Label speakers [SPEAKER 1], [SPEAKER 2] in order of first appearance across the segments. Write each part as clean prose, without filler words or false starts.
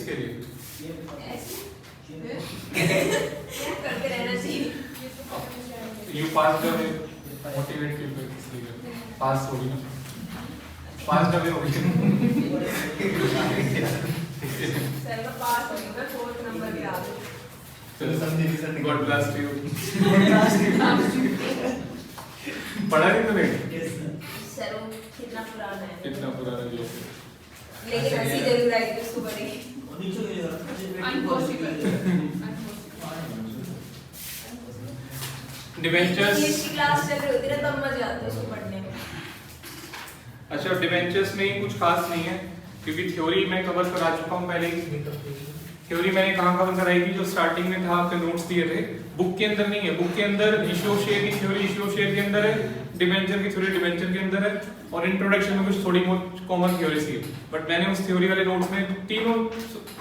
[SPEAKER 1] किसके लिए?
[SPEAKER 2] करते रहना चाहिए।
[SPEAKER 1] यू पास कर मोटिवेट पीपल इसलिए पास हो गई ना, पास कर हो गई।
[SPEAKER 2] सर मैं पास हो गई, मैं 4th नंबर पे आ गई।
[SPEAKER 1] चलो गॉड ब्लेस यू। पढ़ा नहीं तूने?
[SPEAKER 2] सर वो कितना पुराना है,
[SPEAKER 1] कितना पुराना जो है,
[SPEAKER 2] लेकिन हंसी जरूर आई थी उसको बड़ी।
[SPEAKER 1] डिवेंचर्स।
[SPEAKER 2] इंग्लिश की क्लास चल रही होती है तब मजा आता है उसको पढ़ने में।
[SPEAKER 1] अच्छा डिवेंचर्स में कुछ खास नहीं है क्योंकि थ्योरी मैं कवर करा चुका हूँ पहले ही। थ्योरी मैंने कहाँ कवर कराई थी, जो स्टार्टिंग में था आपके नोट्स दिए थे, बुक के अंदर नहीं है। बुक के अंदर इश्यू ऑफ शेयर की थ्योरी इश्यू ऑफ शेयर के अंदर है, डिवेंचर की थ्योरी डिवेंचर के अंदर है, और इंट्रोडक्शन में कुछ थोड़ी बहुत कॉमन थ्योरी थी। बट मैंने उस थ्योरी वाले नोट्स में तीनों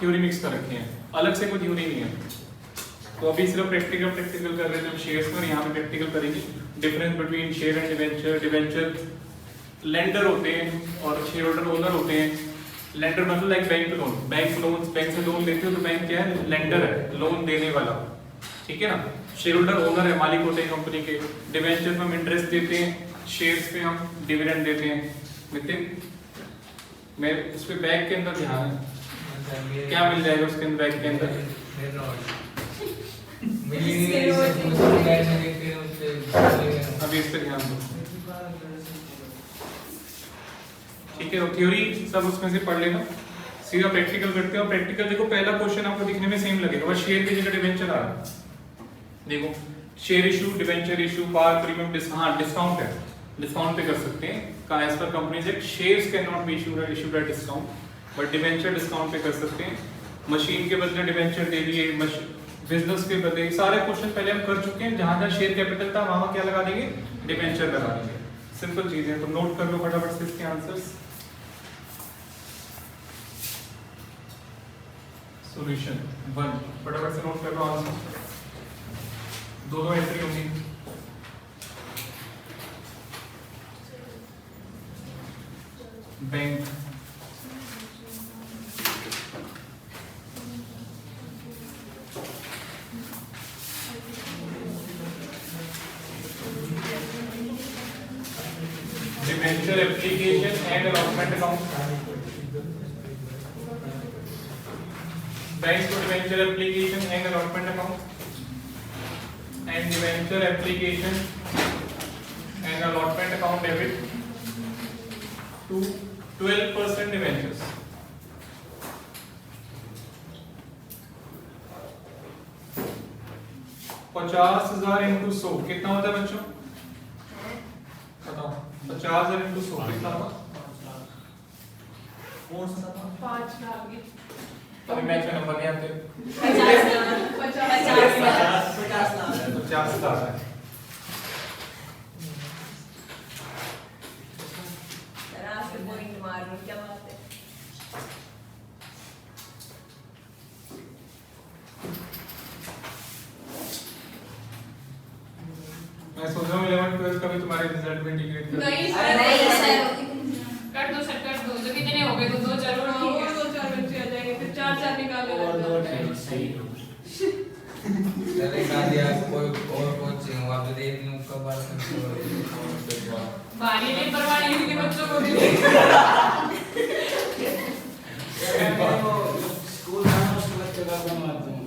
[SPEAKER 1] थ्योरी मिक्स कर रखी हैं, अलग से कोई थ्योरी नहीं है। तो अभी सिर्फ प्रैक्टिकल कर रहे थे हम शेयर्स में, और यहाँ पे प्रैक्टिकल करेंगे difference between share and debenture. Debenture lender होते हैं और शेयर होल्डर ओनर होते हैं। लेंडर मतलब लाइक बैंक लोन, बैंक से लोन लेते हो तो बैंक क्या है, लेंडर है, लोन देने वाला, ठीक है ना। शेयर होल्डर ओनर है, मालिक होते हैं कंपनी के। डिवेंचर में हम इंटरेस्ट देते हैं, शेयर्स पे हम डिविडेंड देते हैं। नितिन मैं इस पे बैग के अंदर ध्यान है, क्या मिल जाएगा उसके अंदर बैग के अंदर? अभी इस पे ध्यान दो, ठीक है। थ्योरी सब उसमें से पढ़ लेना, सीधा प्रैक्टिकल करते हैं। और प्रैक्टिकल देखो, पहला क्वेश्चन आपको दिखने में सेम लगेगा, बस शेयर की जगह डिवेंचर आ रहा है। देखो share issue, debenture issue, par premium discount है, डिस्काउंट पे कर सकते हैं। का as per companies act shares can not be issued at discount, but debenture discount पे कर सकते हैं। मशीन के बदले डिवेंचर दे दिए, बिजनेस के बदले, सारे क्वेश्चन पहले हम कर चुके हैं। जहां जहां शेयर कैपिटल था वहां क्या लगा देंगे, डिवेंचर लगा देंगे। सिंपल चीजें, तो नोट कर लो फटाफट से इसके आंसर्स। सॉल्यूशन 1 फटाफट से नोट कर लो आंसर, दो एंट्री होंगी। Bank, debenture application and allotment account. Bank to debenture application and allotment account, and debenture application and allotment account debit to 12% debentures. $50,000 into 100 कितना होता है बच्चों, बताओ। 50,000 into 100 कितना होगा?
[SPEAKER 2] 5 लाख।
[SPEAKER 1] अभी मैच में नंबर नहीं आते।
[SPEAKER 2] 50
[SPEAKER 1] लाख है।
[SPEAKER 2] पॉइंट मार लो, क्या बात है।
[SPEAKER 1] मैं सोच रहा हूँ 11 12 का भी तुम्हारे रिजल्ट में इंटीग्रेट कर।
[SPEAKER 2] नहीं सर,
[SPEAKER 3] कर दो सर, कर दो। जो कितने हो गए तो 2 4 और ठीक है, 2 4 बच्चे आ जाएंगे, फिर 4 4 निकाले
[SPEAKER 4] और 2
[SPEAKER 1] सही हो।
[SPEAKER 4] चले का दिया कोई और कोचिंग वहां पे देख लूं कब बात करते
[SPEAKER 3] बारी नहीं परवाह नहीं के बच्चों को भी।
[SPEAKER 4] स्कूल जाना उसके बच्चे का कौन मारते हैं।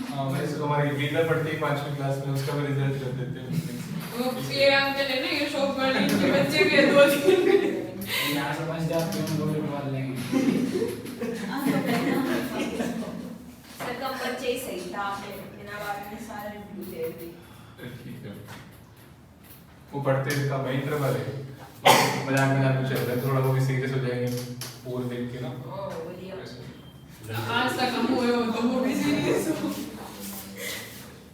[SPEAKER 1] हां मैं इसको हमारी वीजा पढ़ती है 5वीं क्लास में, उसका भी रिजल्ट कर देते हैं।
[SPEAKER 3] वो ये अंकल है ना, ये शॉप वाली के बच्चे भी है 2 3।
[SPEAKER 4] यहां से 5 जाते हैं, 2 निकाल लेंगे।
[SPEAKER 2] सर का बच्चे ही सही था, आपने बिना बात में सारे रिव्यू दे दी।
[SPEAKER 1] ठीक है, वो पढ़ते थे का महेंद्र वाले मजाक में चल रहा है, थोड़ा वो भी सीरियस हो जाएंगे पूरे देख के ना।
[SPEAKER 2] ओ बोलिए।
[SPEAKER 3] आज तक हम हुए हो तो वो भी सीरियस हो।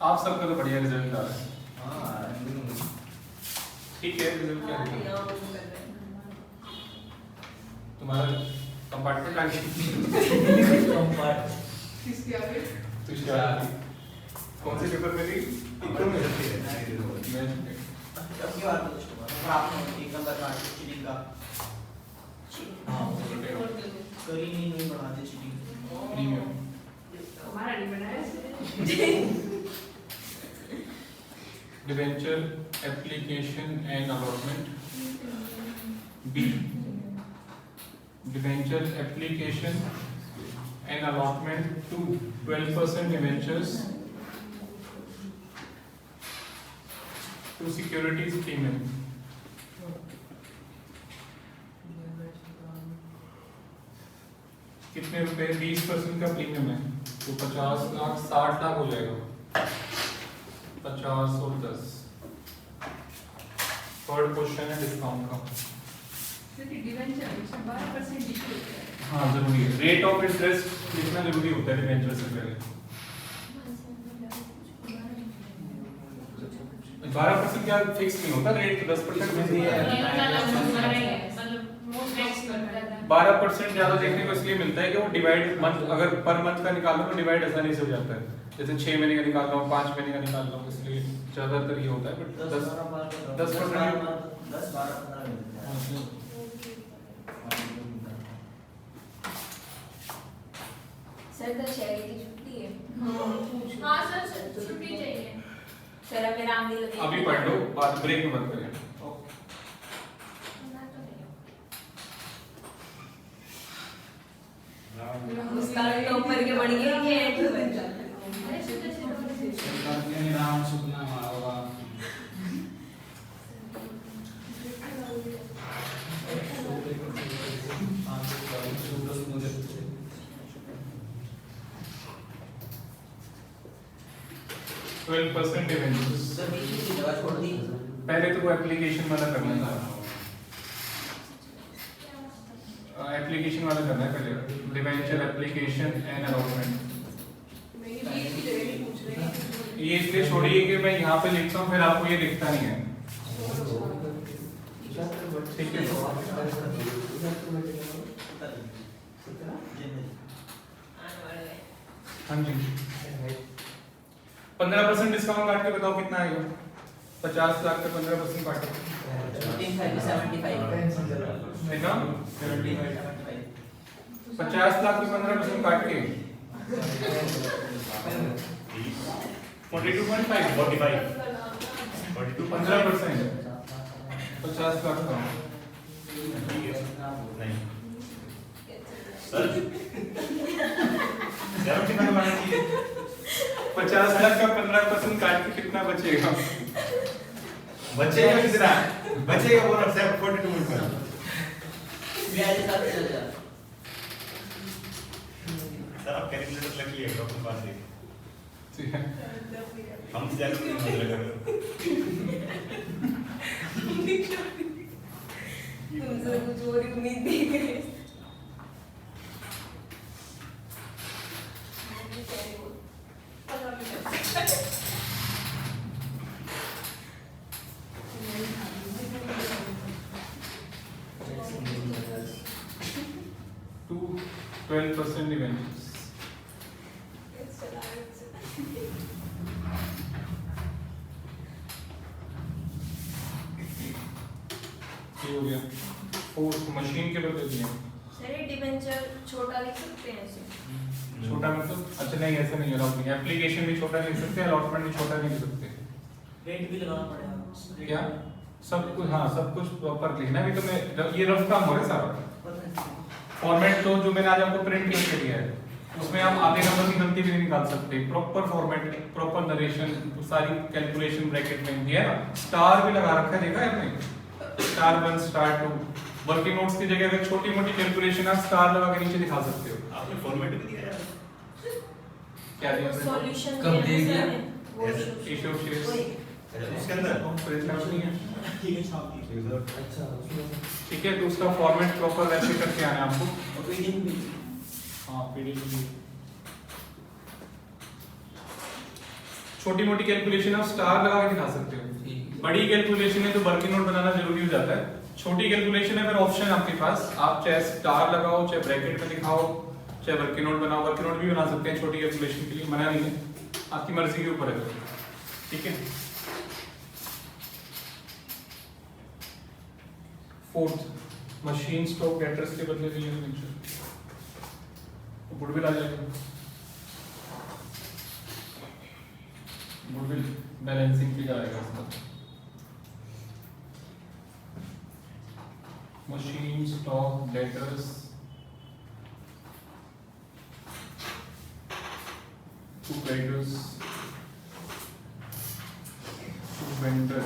[SPEAKER 1] आप सबका तो बढ़िया रिजल्ट आ रहा है।
[SPEAKER 4] हां
[SPEAKER 1] ठीक है, रिजल्ट क्या है तुम्हारा? कंपार्टमेंट आ गया।
[SPEAKER 3] किसके आगे?
[SPEAKER 1] तुषार कौन से पेपर में थी? इकोनॉमी में थी।
[SPEAKER 5] अब की बात है उसको, और आपने एक नंबर का चीटिंग का, हाँ करी नहीं बढ़ाते चीटिंग।
[SPEAKER 1] प्रीमियम
[SPEAKER 3] हमारा नहीं बनाया
[SPEAKER 1] debenture application and allotment B debenture application and allotment to 12% debentures to securities premium. कितने रुपए? 20% का प्रीमियम है तो 50 लाख 60 लाख हो जाएगा। 50 और 10। थर्ड क्वेश्चन है डिस्काउंट का।
[SPEAKER 3] क्योंकि डिवेंचर 12% डिस्काउंट है।
[SPEAKER 1] हाँ जरूरी है। रेट ऑफ इंटरेस्ट कितना जरूरी होता है डिवेंचर से पहले? 12% क्या फिक्स नहीं होता, रेट 10% में भी है। 12% ज्यादा देखने को इसलिए मिलता है कि वो डिवाइड मंथ, अगर पर मंथ का निकालो तो डिवाइड आसानी से हो जाता है। जैसे 6 महीने का निकाल रहा हूँ, 5 महीने का निकाल रहा हूँ, इसलिए ज्यादातर ये होता है। बट 10%
[SPEAKER 2] सर कल शहर की छुट्टी है।
[SPEAKER 3] हाँ सर छुट्टी चाहिए।
[SPEAKER 2] सर अब मेरा आम नहीं लगेगा।
[SPEAKER 1] अभी पढ़ लो, बाद ब्रेक में मत करें।
[SPEAKER 2] उसका तो ऊपर के बढ़ गया कि एंड में बन जाता है।
[SPEAKER 3] अरे सीधे सीधे
[SPEAKER 4] नाम सुनना होगा।
[SPEAKER 1] Twelve percent debentures.
[SPEAKER 5] सर बीच में जगह छोड़ दी।
[SPEAKER 1] पहले तो वो एप्लीकेशन वाला करना था। एप्लीकेशन वाला करना है पहले, डिवेंचर एप्लीकेशन एंड अलॉटमेंट।
[SPEAKER 3] मेरी बीच की जगह नहीं पूछ रही है।
[SPEAKER 1] ये इसलिए छोड़िए कि मैं यहाँ पे लिखता हूँ, फिर आपको ये दिखता नहीं है। ठीक है। हाँ जी 15% डिस्काउंट काट के बताओ कितना आएगा? 50 लाख का 15% काटो।
[SPEAKER 5] 75
[SPEAKER 1] देखा? 50 लाख का 15% काट के 42.5 15% 50 लाख का।
[SPEAKER 6] सर
[SPEAKER 1] 50 लाख का 15% काट के कितना बचेगा?
[SPEAKER 6] बचेगा कितना? बचेगा बोलो 42.5।
[SPEAKER 5] ब्याज के साथ चल जा।
[SPEAKER 6] सर आप कैलकुलेटर रख लिए अपने पास ही।
[SPEAKER 1] ठीक है।
[SPEAKER 6] हम ज्यादा नहीं लगा।
[SPEAKER 2] तुमसे कुछ और ही उम्मीद नहीं करी।
[SPEAKER 1] To 12% debentures. ये हो गया। फोर्थ मशीन के बदले दिए।
[SPEAKER 2] सर ये डिवेंचर छोटा लिख सकते हैं ऐसे।
[SPEAKER 1] छोटा मतलब अच्छा नहीं, ऐसा नहीं अलाउड नहीं। एप्लीकेशन भी छोटा लिख सकते हैं, अलॉटमेंट भी छोटा लिख सकते हैं।
[SPEAKER 5] रेट भी लगाना पड़ेगा।
[SPEAKER 1] क्या? सब कुछ, हाँ सब कुछ प्रॉपर लिखना है। अभी तो मैं ये रफ काम हो रहा है सारा। फॉर्मेट तो जो मैंने आज आपको प्रिंट करके दिया है उसमें आप आधे नंबर की गलती भी नहीं निकाल सकते। प्रॉपर फॉर्मेट, प्रॉपर नरेशन, सारी कैलकुलेशन ब्रैकेट में दिया है ना। स्टार भी लगा रखा है, देखा है आपने? Star 1 star 2। वर्किंग नोट्स की जगह अगर छोटी मोटी कैलकुलेशन आप स्टार लगा के नीचे दिखा सकते हो।
[SPEAKER 6] आपने फॉर्मेट भी दिया है।
[SPEAKER 1] क्या दिया?
[SPEAKER 2] सॉल्यूशन
[SPEAKER 4] कब दे दिया?
[SPEAKER 1] रेशियो शेयर्स
[SPEAKER 6] उसके अंदर
[SPEAKER 1] नहीं है।
[SPEAKER 6] ठीक है छाप दी सर।
[SPEAKER 4] अच्छा
[SPEAKER 1] ठीक है, तो उसका फॉर्मेट प्रॉपर वैसे करके आना है आपको।
[SPEAKER 5] और पीडीएफ भी।
[SPEAKER 1] हाँ पीडीएफ भी। छोटी मोटी कैलकुलेशन आप स्टार लगा के दिखा सकते हो। बड़ी कैलकुलेशन है तो वर्किंग नोट बनाना जरूरी हो जाता है। छोटी कैलकुलेशन है फिर ऑप्शन आपके पास, आप चाहे स्टार लगाओ, चाहे ब्रैकेट में दिखाओ, चाहे वर्किंग नोट बनाओ। वर्किंग नोट भी बना सकते हैं छोटी कैलकुलेशन के लिए, मना नहीं है, आपकी मर्जी के ऊपर है। ठीक है। फोर्थ मशीन स्टॉक डेटर्स के बदले दिए डिवेंचर। गुडविल आ जाएगा, गुडविल बैलेंसिंग पे जाएगा इसका। Machine stock debtors, to creditors, to vendor.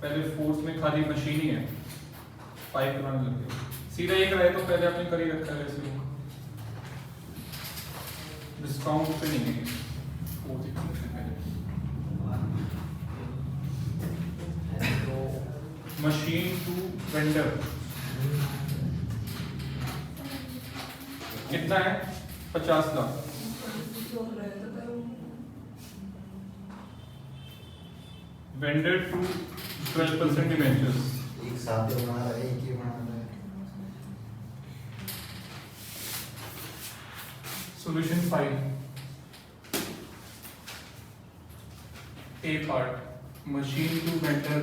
[SPEAKER 1] पहले फोर्थ में खाली मशीन ही है, 5 कराने लगे। सीधा एक रहे तो पहले आपने कर ही रखा है ऐसे। डिस्काउंट पे नहीं है, फोर्थ ही करने से पहले। मशीन टू वेंडर कितना है? 50 लाख। Vendor to 12% debentures.
[SPEAKER 7] एक साथ ही बना रहा है, एक ही बना रहा है।
[SPEAKER 1] Solution 5. A part, machine to vendor.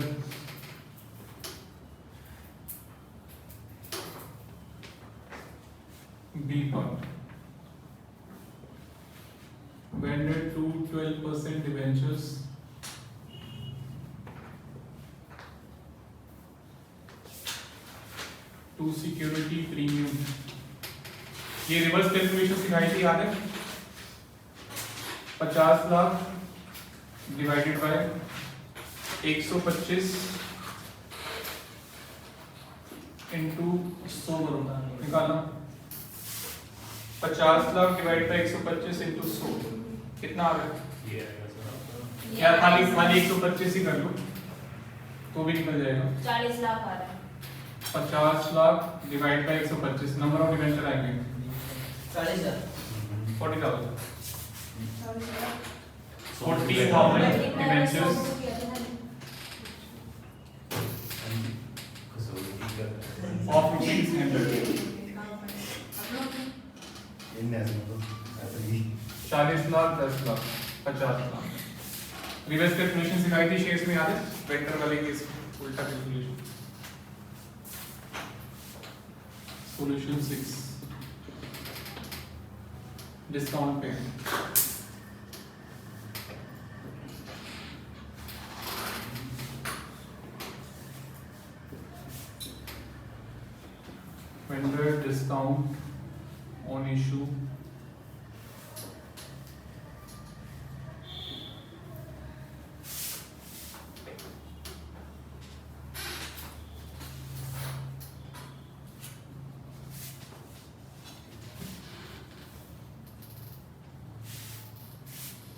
[SPEAKER 1] B part, vendor to 12% debentures. To security premium. ये रिवर्स कैलकुलेशन सिखाई थी, याद है? 50 लाख डिवाइडेड बाय 125 इंटू 100 निकालना। 50 लाख डिवाइड बाय 125 इंटू 100 कितना आ रहा है?
[SPEAKER 6] ये आएगा सर।
[SPEAKER 1] यार खाली 125 ही कर लो तो भी निकल जाएगा।
[SPEAKER 2] 40 लाख आ रहा है।
[SPEAKER 1] 50 lakh divide by 125, number of debenture आएंगे
[SPEAKER 5] 40,000
[SPEAKER 1] 40,000 40,000 डिबेंचर्स ऑफ ₹100।
[SPEAKER 6] इन ऐसे मतलब ऐसे ही
[SPEAKER 1] 40 लाख 10 लाख 50 लाख। रिवर्स कैलकुलेशन सिखाई थी शेयर्स में, याद है? वेक्टर वाले केस उल्टा कैलकुलेशन। सॉल्यूशन 6, डिस्काउंट पे वेंडर डिस्काउंट ऑन इशू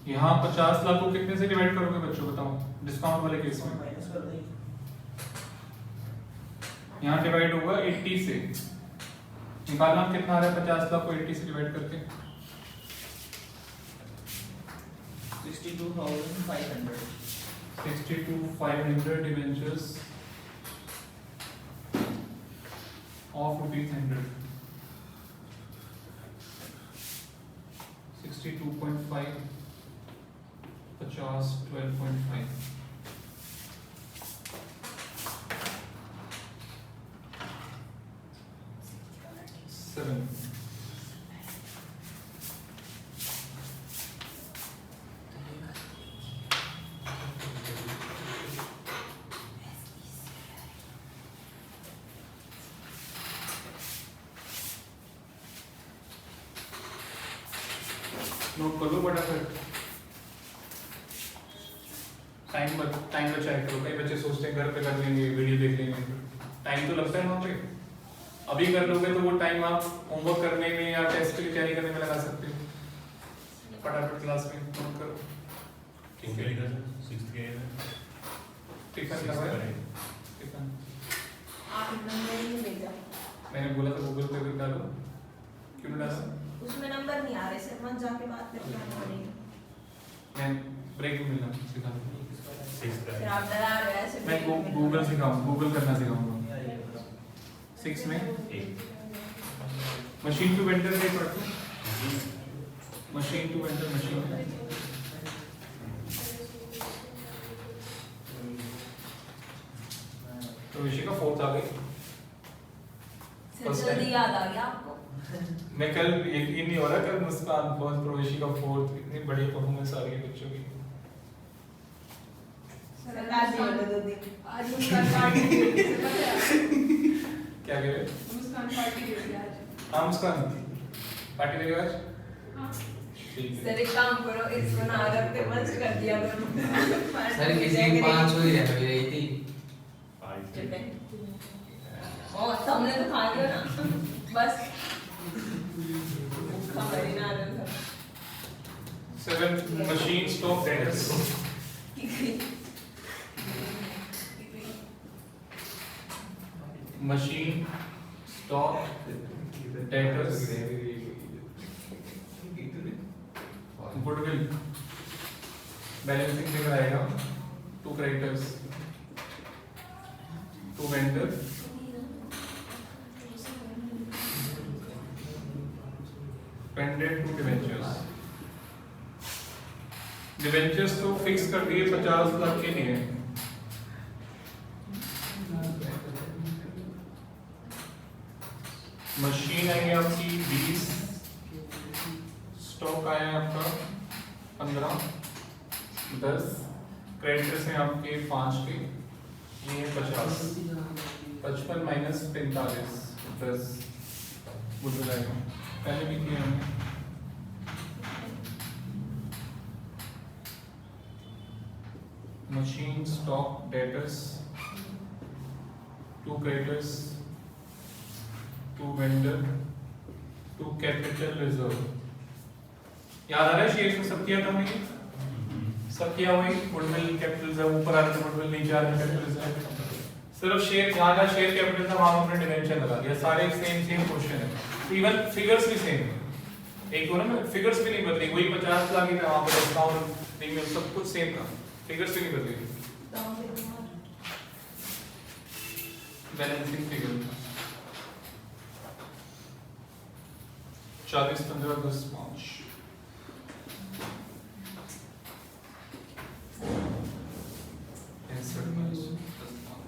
[SPEAKER 1] यहाँ 50 लाख को कितने से डिवाइड करोगे बच्चों, बताओ डिस्काउंट वाले केस में?
[SPEAKER 5] माइनस कर देंगे।
[SPEAKER 1] यहाँ डिवाइड होगा 80 से। निकालना कितना आ रहा है 50 लाख को 80 से डिवाइड करके?
[SPEAKER 5] 62,500
[SPEAKER 1] 62,500 डिबेंचर्स ऑफ ₹100। 62.5 50 12.5 7 नोट कर लो फटाफट। टाइम बचाया करो, कई बच्चे सोचते हैं घर पे कर लेंगे, वीडियो देख लेंगे, टाइम तो लगता है वहाँ पे। अभी कर लोगे तो वो टाइम आप होमवर्क करने में या टेस्ट की तैयारी करने में लगा सकते हो। फटाफट क्लास में नोट करो।
[SPEAKER 6] किन के लिए सर 6th के है
[SPEAKER 1] टिफिन का है, टिफिन
[SPEAKER 2] आप नंबर नहीं भेजा,
[SPEAKER 1] मैंने बोला था गूगल पे भी डालो, क्यों नहीं डाला?
[SPEAKER 2] उसमें नंबर नहीं आ रहे सर, मत जाके बात करके आना पड़ेगा।
[SPEAKER 1] मैं ब्रेक में मिलना सिखा दूंगा।
[SPEAKER 6] 6th का
[SPEAKER 2] फिर
[SPEAKER 6] है।
[SPEAKER 2] आप डरा रहे हो ऐसे
[SPEAKER 1] मैं गूगल सिखाऊंगा, गूगल करना सिखाऊंगा। 6 में
[SPEAKER 6] एक
[SPEAKER 1] मशीन टू वेंडर से पढ़ते हैं। मशीन टू वेंडर, मशीन तो विषय का 4th आ गई। First
[SPEAKER 2] जल्दी
[SPEAKER 1] time.
[SPEAKER 2] याद आ गया आपको?
[SPEAKER 1] मैं कल यकीन नहीं हो रहा कल मुस्कान फर्स्ट प्रवेशी का फोर्थ इतनी बढ़िया परफॉर्मेंस आ रही है बच्चों की।
[SPEAKER 3] आज मुस्कान पार्टी दे रही है, पता है आपको?
[SPEAKER 1] क्या कह रहे?
[SPEAKER 3] मुस्कान पार्टी दे रही है आज।
[SPEAKER 1] हाँ मुस्कान पार्टी देगा आज?
[SPEAKER 3] हाँ।
[SPEAKER 1] ठीक है।
[SPEAKER 2] सर एक काम करो, इसको ना रखते मंच कर दिया करो।
[SPEAKER 4] सर किसी की 5 हो ही रही थी।
[SPEAKER 2] ओ तुमने तो खा लिया ना बस भूखा मरी ना रहा था।
[SPEAKER 1] 7 machine stop debtors. Machine stop debtors. Goodwill. Balancing figure आएगा 2 creditors, 2 vendors, pendant 2 debentures. Debentures तो फिक्स कर दिए 50 लाख के लिए। मशीन आएगी आपकी 20, स्टॉक आया है आपका 15, 10, क्रेडिटर्स हैं आपके 5 के, ये है 50, 55 माइनस 45, 10 गुडविल आएगा। पहले भी किया हमने। Machine stock debtors, 2 creditors, 2 vendor, 2 capital reserve. याद आ रहा है शेयर्स में सब किया था हमने? सब किया हुआ है। गुडविल कैपिटल रिजर्व ऊपर आ रहा था, गुडविल नीचे आ रहा था, कैपिटल रिजर्व। सिर्फ शेयर जहाँ जहाँ शेयर कैपिटल था वहाँ हमने डिवेंचर लगा दिया। सारे सेम क्वेश्चन है, इवन फिगर्स भी सेम है। एक हो ना फिगर्स भी नहीं बदली, वही 50 लाख ही था वहाँ पर, डिस्काउंट प्रीमियम सब कुछ सेम था, फिगर्स भी नहीं बदली। Balancing figure 40, 15, 10, 5।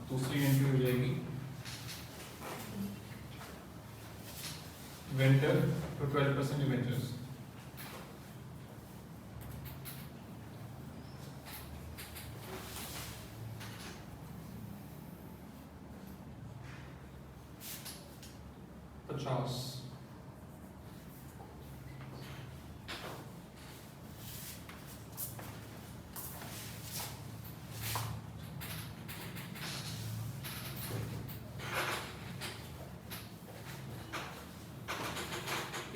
[SPEAKER 1] दूसरी एंट्री हो जाएगी वेंडर to 12% debentures. $50.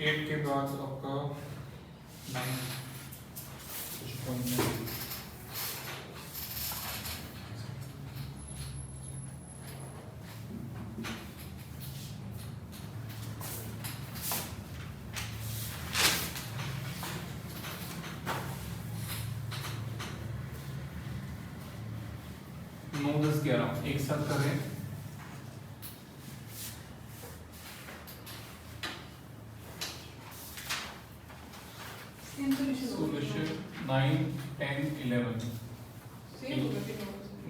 [SPEAKER 1] एट के बाद आपका 9 कुछ पॉइंट है। नौ 10 11 एक साथ करें। Solution 9, 10, 11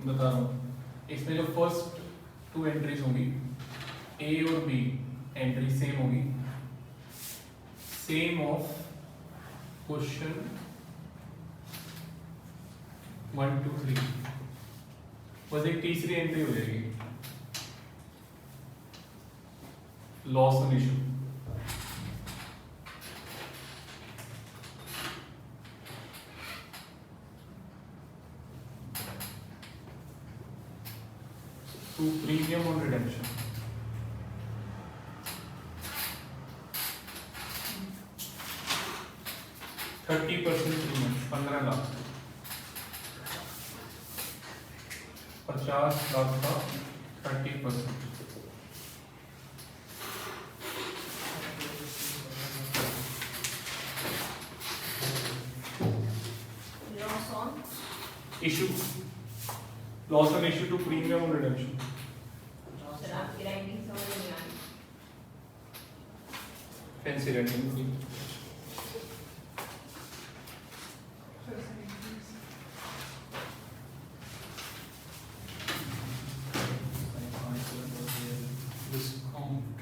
[SPEAKER 1] बता रहा हूँ। इसमें जो फर्स्ट 2 एंट्रीज होंगी ए और बी एंट्री सेम होगी, सेम ऑफ क्वेश्चन 1, 2, 3। बस एक तीसरी एंट्री हो जाएगी loss on issue. to premium on redemption. $30% premium 15 lakh, 50 lakh का 30%।
[SPEAKER 2] Loss on
[SPEAKER 1] issue loss on issue to premium on redemption.
[SPEAKER 2] Sir आपकी राइटिंग समझ नहीं आ रही।
[SPEAKER 1] फैंसी राइटिंग डिस्काउंट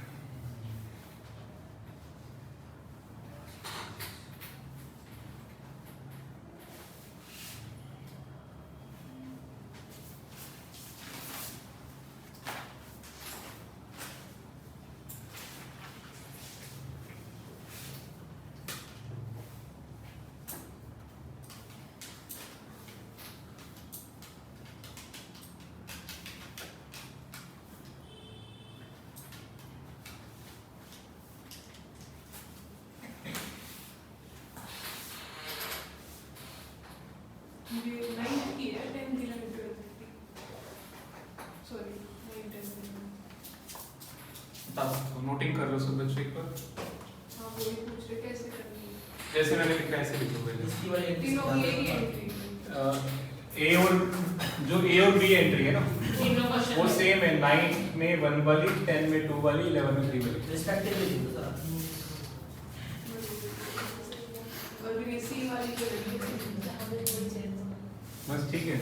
[SPEAKER 3] ये 9th की है, 10th 11th 12th सॉरी 9 10
[SPEAKER 1] तो नोटिंग कर लो सब बच्चे एक बार,
[SPEAKER 3] हाँ वो ही पूछ रहे कैसे करनी है।
[SPEAKER 1] जैसे मैंने लिखा है ऐसे लिखोगे।
[SPEAKER 5] इसकी वाली entry
[SPEAKER 3] तीनों की एक ही
[SPEAKER 5] सिद्धांत
[SPEAKER 3] एंट्री
[SPEAKER 1] ए और जो ए और बी एंट्री है ना
[SPEAKER 3] तीनों
[SPEAKER 1] वो
[SPEAKER 3] क्वेश्चन
[SPEAKER 1] सेम है, 9 में 1 वाली, 10 में 2 वाली, 11 में 3 वाली।
[SPEAKER 5] respectively लिखो सर।
[SPEAKER 3] और फिर ये सी वाली जो है
[SPEAKER 1] बस ठीक है।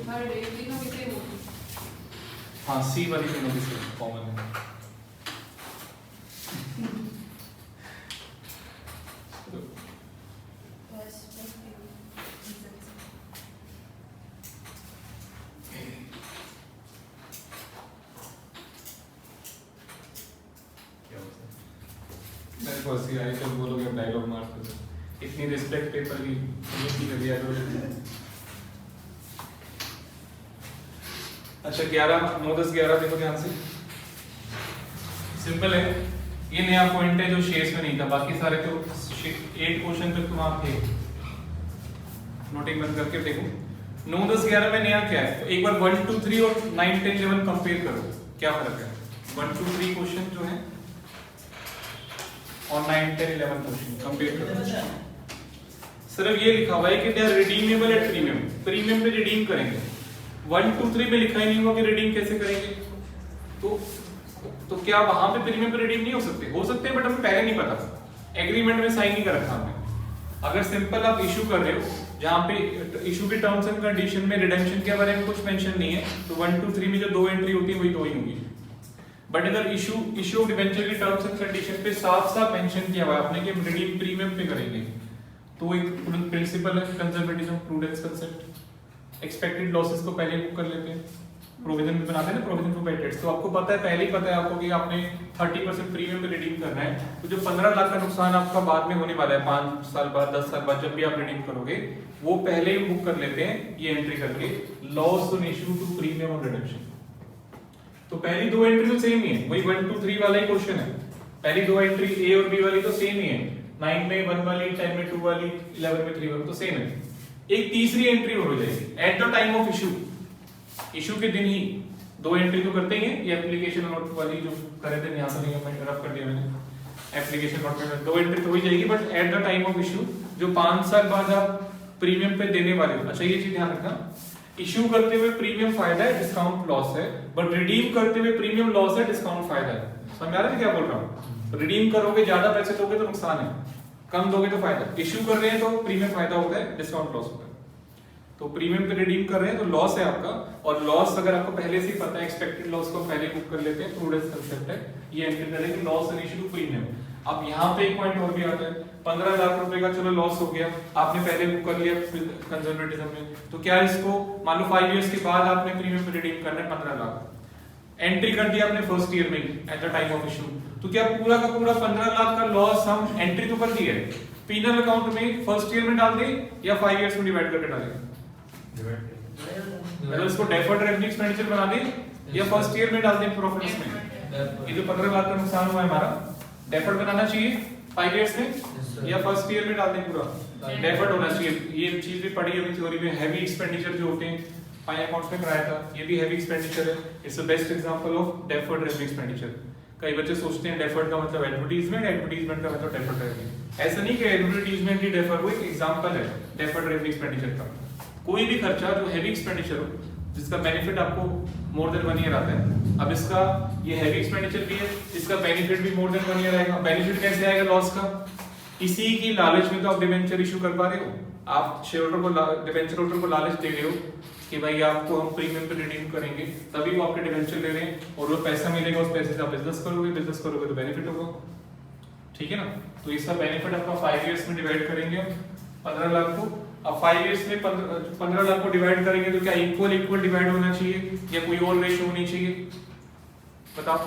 [SPEAKER 3] हर डे तीनों की सेम होगी।
[SPEAKER 1] हाँ सी वाली तीनों की सेम कॉमन है। मेरे को हंसी आई तो बोलोगे डायलॉग मारते थे, इतनी रिस्पेक्ट पेपर की ये की कर दिया करो। अच्छा 11 9 10 11 देखो ध्यान से, सिंपल है। ये नया पॉइंट है जो शेष में नहीं था, बाकी सारे तो 8 क्वेश्चन तक तो वहां थे। नोटिंग बंद करके देखो 9 10 11 में नया क्या है, तो एक बार 1 2 3 और 9 10 11 कंपेयर करो, क्या फर्क है। 1 2 3 क्वेश्चन जो है और 9 10 11 क्वेश्चन कंपेयर करो। सिर्फ ये लिखा हुआ है कि they are redeemable at premium, premium पे रिडीम करेंगे। 1 2 3 में लिखा ही नहीं हुआ कि रिडीम कैसे करेंगे, तो क्या वहां पे प्रीमियम पे रिडीम नहीं हो सकते? हो सकते हैं, बट हमें पहले नहीं पता था, एग्रीमेंट में साइन नहीं कर रखा हमने। अगर सिंपल आप इशू कर रहे हो जहां पे इशू के टर्म्स एंड कंडीशन में रिडेम्पशन के बारे में कुछ मेंशन नहीं है, तो 1 2 3 में जो 2 एंट्री होती है वही 2 ही होंगी। बट अगर इशू ऑफ डिबेंचर के टर्म्स एंड कंडीशन पे साफ साफ मेंशन किया हुआ है आपने कि हम रिडीम प्रीमियम पे करेंगे, तो एक प्रिंसिपल है conservatism prudence concept. Expected losses को पहले बुक कर लेते हैं, प्रोविजन में बनाते हैं ना, प्रोविजन फॉर बैड डेट्स। तो आपको पता है, पहले ही पता है आपको कि आपने 30% प्रीमियम पे रिडीम करना है, तो जो 15 लाख का नुकसान आपका बाद में होने वाला है 5 साल बाद 10 साल बाद जब भी आप रिडीम करोगे, वो पहले ही बुक कर लेते हैं ये एंट्री करके, loss on issue to premium और रिडम्पशन। तो पहली 2 एंट्री तो सेम ही है, वही 1 2 3 वाला ही क्वेश्चन है। पहली 2 एंट्री ए और बी वाली तो सेम ही है, 9 में 1 वाली, 10 में 2 वाली, 11 में 3 वाली तो सेम है। एक तीसरी एंट्री और हो जाएगी eight the time of issue, issue के दिन ही 2 एंट्री तो करते ही हैं। ये एप्लीकेशन नोट वाली जो करे थे, यहाँ से नहीं मैं रफ कर दिया मैंने, एप्लीकेशन नोट में 2 एंट्री तो हो ही जाएगी, but at the time of issue जो 5 साल बाद आप प्रीमियम पे देने वाले हो। अच्छा ये चीज ध्यान रखना, इशू करते हुए प्रीमियम फायदा है, डिस्काउंट लॉस है, बट रिडीम करते हुए प्रीमियम लॉस है, डिस्काउंट फायदा है। समझ आ रहा है क्या बोल रहा हूँ? रिडीम करोगे ज्यादा पैसे दोगे तो नुकसान है, कम दोगे तो फायदा। इशू कर रहे हैं तो प्रीमियम फायदा होता है, डिस्काउंट लॉस होता है। तो प्रीमियम पे रिडीम कर रहे हैं तो लॉस है आपका, और लॉस अगर आपको पहले से ही पता है, एक्सपेक्टेड लॉस को पहले बुक कर लेते हैं, प्रूडेंस कांसेप्ट है, ये एंट्री करें कि loss in issue to premium. अब यहाँ पे एक पॉइंट और भी आता है, 15 लाख रुपए का चलो लॉस हो गया, आपने पहले बुक कर लिया कंजर्वेटिज्म में, तो क्या इसको मान लो 5 इयर्स के बाद आपने प्रीमियम पे रिडीम करना है 15 लाख, एंट्री कर दिया आपने फर्स्ट ईयर में eight the time of issue, तो क्या पूरा का पूरा 15 लाख का लॉस हम एंट्री तो कर दिया है, पीनल अकाउंट में फर्स्ट ईयर में डाल दें या 5 इयर्स में डिवाइड करके डालें? मतलब इसको डेफर्ड रेवेन्यू एक्सपेंडिचर बना दें या फर्स्ट ईयर में डाल दें प्रॉफिट्स में? ये जो 15 लाख का नुकसान हुआ है हमारा, डेफर्ड बनाना चाहिए 5 इयर्स में या फर्स्ट ईयर में डाल दें पूरा? डेफर्ड होना चाहिए। ये चीज भी पढ़ी है थ्योरी में, हैवी एक्सपेंडिचर जो होते हैं फाइनल अकाउंट्स में कराया था, ये भी हैवी एक्सपेंडिचर है। It's the best example of deferred revenue expenditure. कई बच्चे सोचते हैं डेफर्ड का मतलब एडवर्टाइजमेंट, एडवर्टाइजमेंट का मतलब डेफर्ड रेवेन्यू। ऐसा नहीं कि एडवर्टाइजमेंट ही डेफर्ड, वो एक एग्जांपल है डेफर्ड रेवेन्यू एक्सपेंडिचर का। कोई भी खर्चा जो हैवी एक्सपेंडिचर हो, जिसका बेनिफिट आपको मोर देन 1 ईयर आता है, अब इसका ये हैवी एक्सपेंडिचर भी है, इसका बेनिफिट भी मोर देन 1 ईयर आएगा। बेनिफिट कैसे आएगा लॉस का? इसी की लालच में तो आप डिबेंचर इशू कर पा रहे हो, आप शेयर होल्डर को, डिबेंचर होल्डर को लालच दे रहे हो कि भाई आपको हम प्रीमियम पे रिडीम करेंगे, तभी वो आपके डिबेंचर ले रहे हैं, और वो पैसा मिलेगा, उस पैसे से आप बिजनेस करोगे तो बेनिफिट होगा, ठीक है ना? तो इसका बेनिफिट आपका 5 इयर्स में डिवाइड करेंगे 15 लाख को। अब 5 इयर्स में 15 लाख को डिवाइड करेंगे तो क्या इक्वल डिवाइड होना चाहिए या कोई और रेशियो होनी चाहिए? बताओ,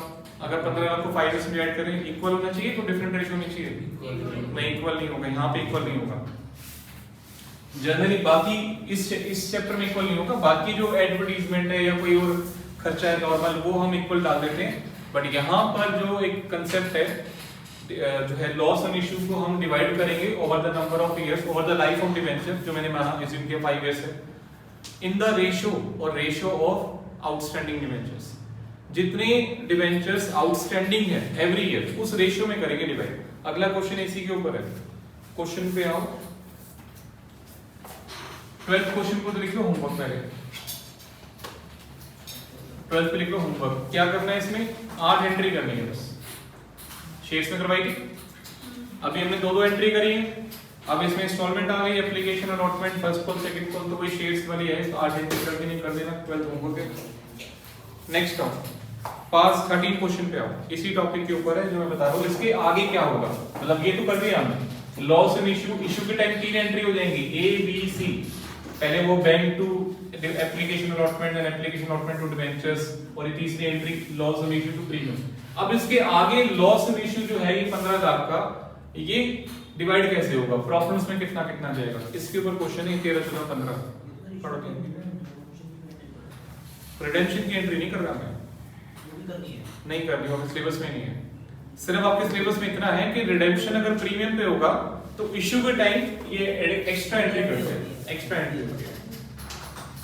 [SPEAKER 1] अगर 15 लाख को 5 इयर्स में डिवाइड करें, इक्वल होना चाहिए तो डिफरेंट रेशियो होनी चाहिए? नहीं, इक्वल नहीं होगा, यहाँ पे इक्वल नहीं होगा जनरली। बाकी इस चैप्टर में इक्वल नहीं होगा, बाकी जो एडवर्टाइजमेंट है या कोई और खर्चा है नॉर्मल, वो हम इक्वल डाल देते हैं। बट यहाँ पर जो एक कंसेप्ट है जो है लॉस ऑन इशू को हम डिवाइड करेंगे over the number of years, over the life of debenture, जो मैंने माना एज्यूम किया 5 इयर्स है, इन द रेशियो और रेशियो ऑफ आउटस्टैंडिंग डिबेंचर्स। जितने डिबेंचर्स आउटस्टैंडिंग है एवरी ईयर उस रेशियो में करेंगे डिवाइड। अगला क्वेश्चन इसी के ऊपर है। क्वेश्चन पे आओ, 12th क्वेश्चन को तो लिख लो होमवर्क पहले। 12th पे लिख लो होमवर्क। क्या करना है इसमें? 8 एंट्री करनी है बस। शेयर्स में करवाई थी, अभी हमने 2-2 एंट्री करी है। अब इसमें इंस्टॉलमेंट आ गई, application allotment, first call second call, तो वही शेयर्स वाली है, तो 8 एंट्री करके नहीं कर देना 12th होमवर्क है। नेक्स्ट आओ, पास 13 क्वेश्चन पे आओ। इसी टॉपिक के ऊपर है जो मैं बता रहा हूँ। इसके आगे क्या होगा, मतलब ये तो कर दिया हमने। लॉस एंड इशू, इशू के टाइम 3 एंट्री हो जाएंगी ए बी सी। पहले वो bank to application allotment and application allotment to debentures, और ये तीसरी entry loss and issue to premium. अब इसके आगे लॉस एंड इशू जो है ये 15 लाख का, ये डिवाइड कैसे होगा, प्रॉफिट्स में कितना कितना जाएगा, इसके ऊपर क्वेश्चन है। 13, 14, 15 पढ़ो। रिडेम्पशन की एंट्री नहीं कर रहा मैं, नहीं करनी, आपके सिलेबस में नहीं है। सिर्फ आपके सिलेबस में इतना है कि रिडेम्पशन अगर प्रीमियम पे होगा तो इशू के टाइम ये एक्स्ट्रा एंट्री करते हैं, एक्स्ट्रा एंट्री होती है।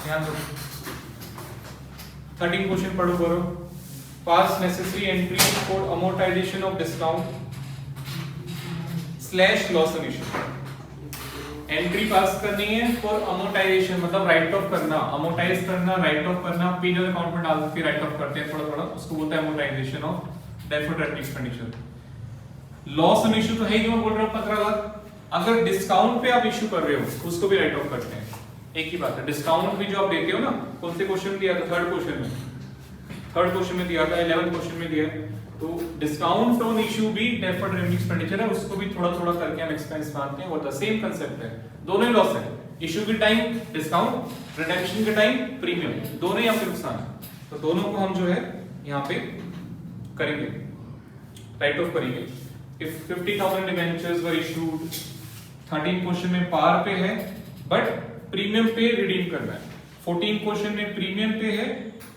[SPEAKER 1] ध्यान दो। 13 क्वेश्चन पढ़ो करो। पास necessary entry for amortisation of discount / loss on issue. Entry पास करनी है फॉर अमोर्टाइजेशन, मतलब राइट ऑफ करना, अमोर्टाइज करना, राइट ऑफ करना। पीनल अकाउंट में डाल के राइट ऑफ करते हैं थोड़ा थोड़ा, उसको बोलते हैं amortisation of deferred rent expenditure. Loss on issue तो है ही, मैं बोल रहा हूं 15 लाख। अगर डिस्काउंट पे आप इशू कर रहे हो उसको भी राइट ऑफ करते हैं, एक ही बात है। डिस्काउंट भी जो आप देते हो ना, कौन से क्वेश्चन दिया था? थर्ड क्वेश्चन में दिया था, 11th क्वेश्चन में दिया है। तो डिस्काउंट ऑन इशू भी डेफर्ड रेवेन्यू एक्सपेंडिचर है, उसको भी थोड़ा थोड़ा करके हम एक्सपेंस मानते हैं, और द सेम कांसेप्ट है। दोनों ही लॉस है, इशू के टाइम डिस्काउंट, रिडेम्पशन के टाइम प्रीमियम, दोनों ही आपके नुकसान है। तो दोनों को हम जो है यहाँ पे करेंगे, राइट ऑफ करेंगे। If 50,000 debentures were issued, 13 question में पार पे है बट प्रीमियम पे रिडीम करना है। 14 क्वेश्चन में प्रीमियम पे है,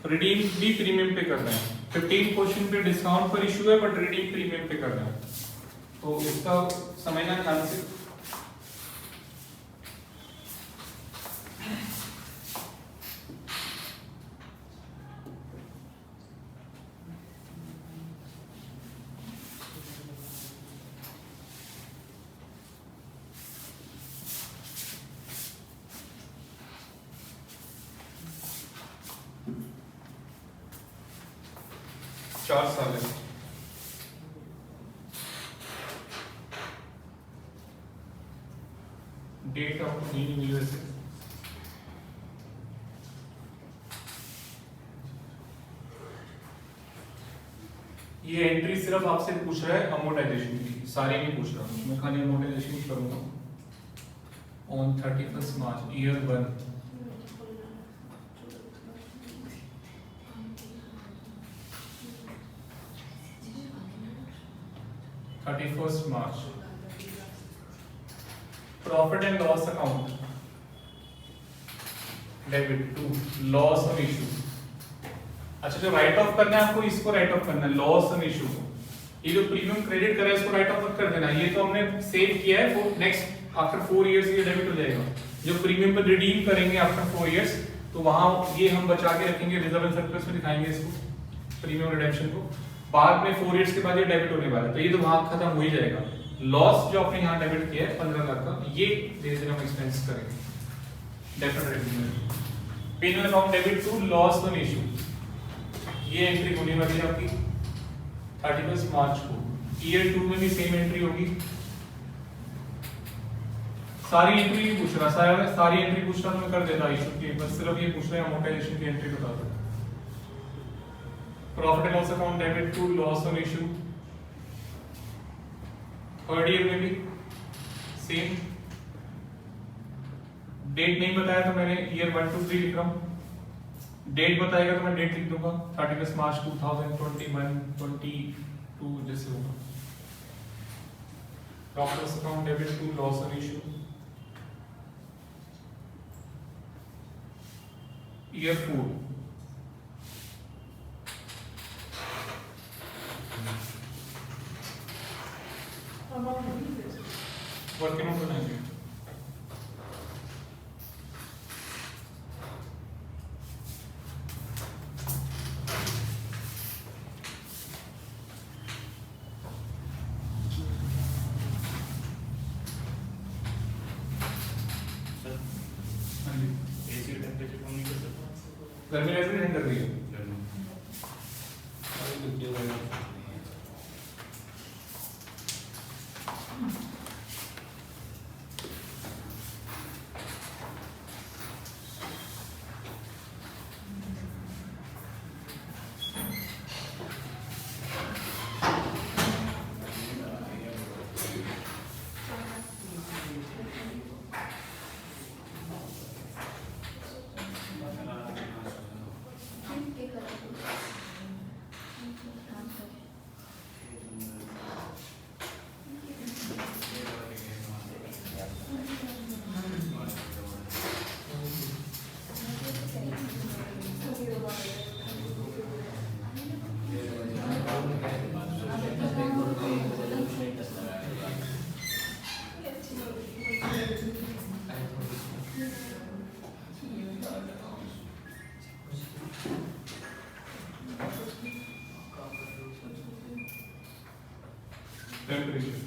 [SPEAKER 1] रिडीम भी प्रीमियम पे करना है। 15 क्वेश्चन पे डिस्काउंट पर इशू है बट रिडीम प्रीमियम पे करना है। तो इसका समझना ध्यान से। चार साल है। डेट ऑफ नहीं मिली वैसे। ये एंट्री सिर्फ आपसे पूछ रहा है अमोर्टाइजेशन की, सारी नहीं पूछ रहा, मैं खाली अमोर्टाइजेशन ही करूंगा। On 31 March year 1, March, profit and loss account debit to loss on issue. अच्छा, जो राइट ऑफ करना है आपको, इसको राइट ऑफ करना है, लॉस ऑन इशू को। ये जो प्रीमियम क्रेडिट करा है इसको राइट ऑफ कर देना। ये तो हमने सेव किया है, वो नेक्स्ट आफ्टर 4 इयर्स ये डेबिट हो जाएगा। जो प्रीमियम पर रिडीम करेंगे आफ्टर 4 इयर्स, तो वहां ये हम बचा के रखेंगे, रिजर्व एंड सरप्लस में दिखाएंगे इसको, प्रीमियम रिडेम्पशन को। बाद में 4 इयर्स के बाद ये डेबिट होने वाला है, तो ये तो वहां खत्म हो ही जाएगा। लॉस जो आपने यहाँ डेबिट किया है 15 लाख का, ये धीरे धीरे हम एक्सपेंस करेंगे definitely. P and L account debit to loss on issue, ये एंट्री होने वाली है आपकी 31 मार्च को। ईयर 2 में भी सेम एंट्री होगी। सारी एंट्री नहीं पूछ रहा, सारी एंट्री पूछ रहा तो मैं कर देता इशू की, बस सिर्फ ये पूछ रहे हैं अमोर्टाइजेशन की एंट्री बता दो। Profit and loss account debit to loss on issue, third year में भी सेम। डेट नहीं बताया तो मैंने ईयर 1 to 3 लिख रहा हूं। डेट बताएगा तो मैं डेट लिख दूंगा 31 मार्च 2021, 22 जैसे होगा। Profit loss account debit to loss on issue, year 4। Working note बनाएंगे।
[SPEAKER 6] सर
[SPEAKER 1] हाँ जी,
[SPEAKER 6] एसी का टेम्परेचर कम नहीं कर सकता?
[SPEAKER 1] गर्मी रेफ्रिजरेटर कर रही है।
[SPEAKER 6] गर्मी।
[SPEAKER 1] अभी देखिए भाई। टेम्परेचर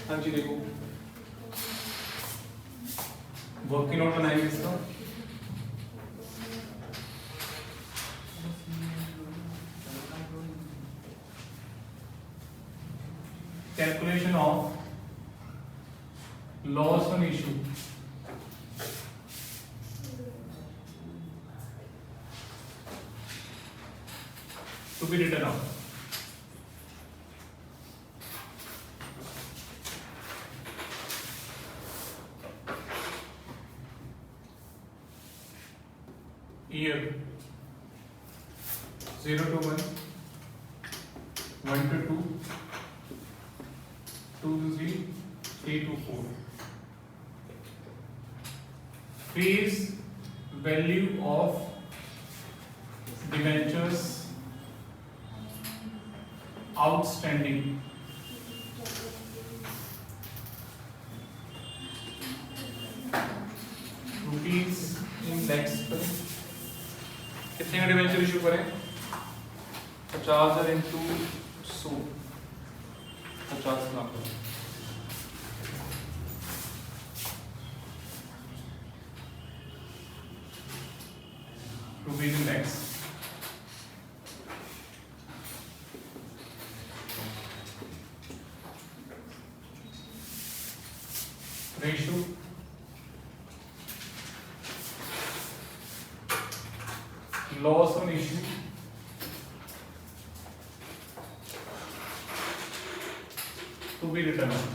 [SPEAKER 1] हाँ जी देखो, वर्किंग नोट बनाएंगे इसका। Calculation of loss on issue to be written out. Year 0 to 1, 1 to 2, 2 to 3, 3 to 4. Face value of debentures outstanding. Rupees in lakhs पर कितने का डिबेंचर इशू करें? 50,000 into 100, 50 lakh rupees in lakhs. Ratio loss on issue to be written out.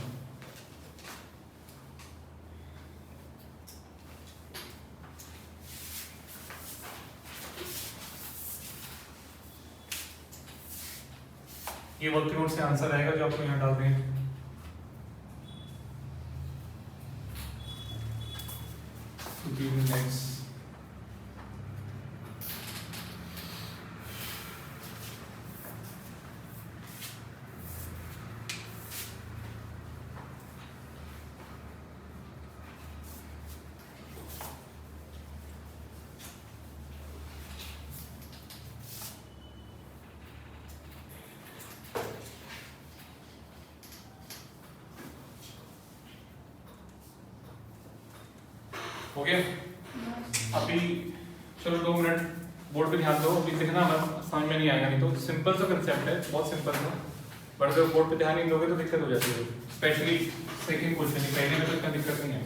[SPEAKER 1] ये working note से answer आएगा जो आपको यहाँ डाल दें। To be next. हो गया? अभी चलो 2 मिनट बोर्ड पे ध्यान दो। अभी देखना हमें समझ में नहीं आएगा, नहीं तो सिंपल सा कंसेप्ट है, बहुत सिंपल सा, बट अगर बोर्ड पे ध्यान नहीं दोगे तो दिक्कत हो जाती है, स्पेशली सेकंड क्वेश्चन, पहले में तो इतना दिक्कत नहीं है।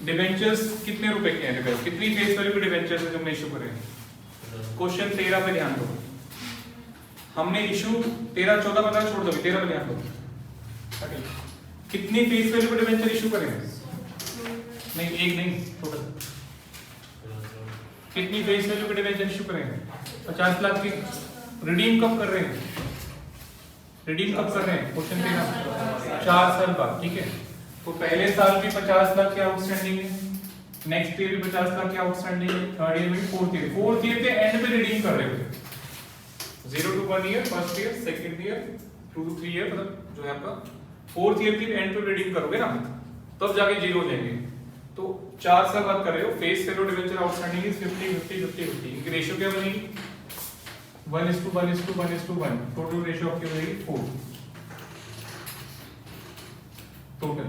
[SPEAKER 1] डिबेंचर्स कितने रुपए के हैं? कितनी फेस वैल्यू के डिबेंचर्स है जो हमने इशू करे? क्वेश्चन 13 पे ध्यान दो। हमने इशू 13, 14, 15 छोड़ दो, 13 पे ध्यान दो। कितनी फेस वैल्यू के डिबेंचर इशू करे? नहीं, एक नहीं, टोटल कितनी फेस वैल्यू के डिबेंचर इशू करेंगे? 50 लाख की रिडीम कब कर रहे हैं? रिडीम कब कर रहे हैं? क्वेश्चन 13 4 साल बाद, ठीक है। तो पहले साल भी 50 लाख के आउटस्टैंडिंग है, नेक्स्ट ईयर भी 50 लाख के आउटस्टैंडिंग है, थर्ड ईयर में, फोर्थ ईयर के एंड में रिडीम कर रहे हो 0 to 1 year, first year, second year, 2 to 3 year, मतलब जो है आपका फोर्थ ईयर के एंड पे रिडीम करोगे ना, तब जाके जीरो हो जाएंगे। तो 4 साल बाद कर रहे हो, face value debenture outstanding is 50 50 50 50। इनकी रेशियो क्या बनेगी? 1:1:1:1, टोटल रेशियो आपकी बनेगी 4 टोटल।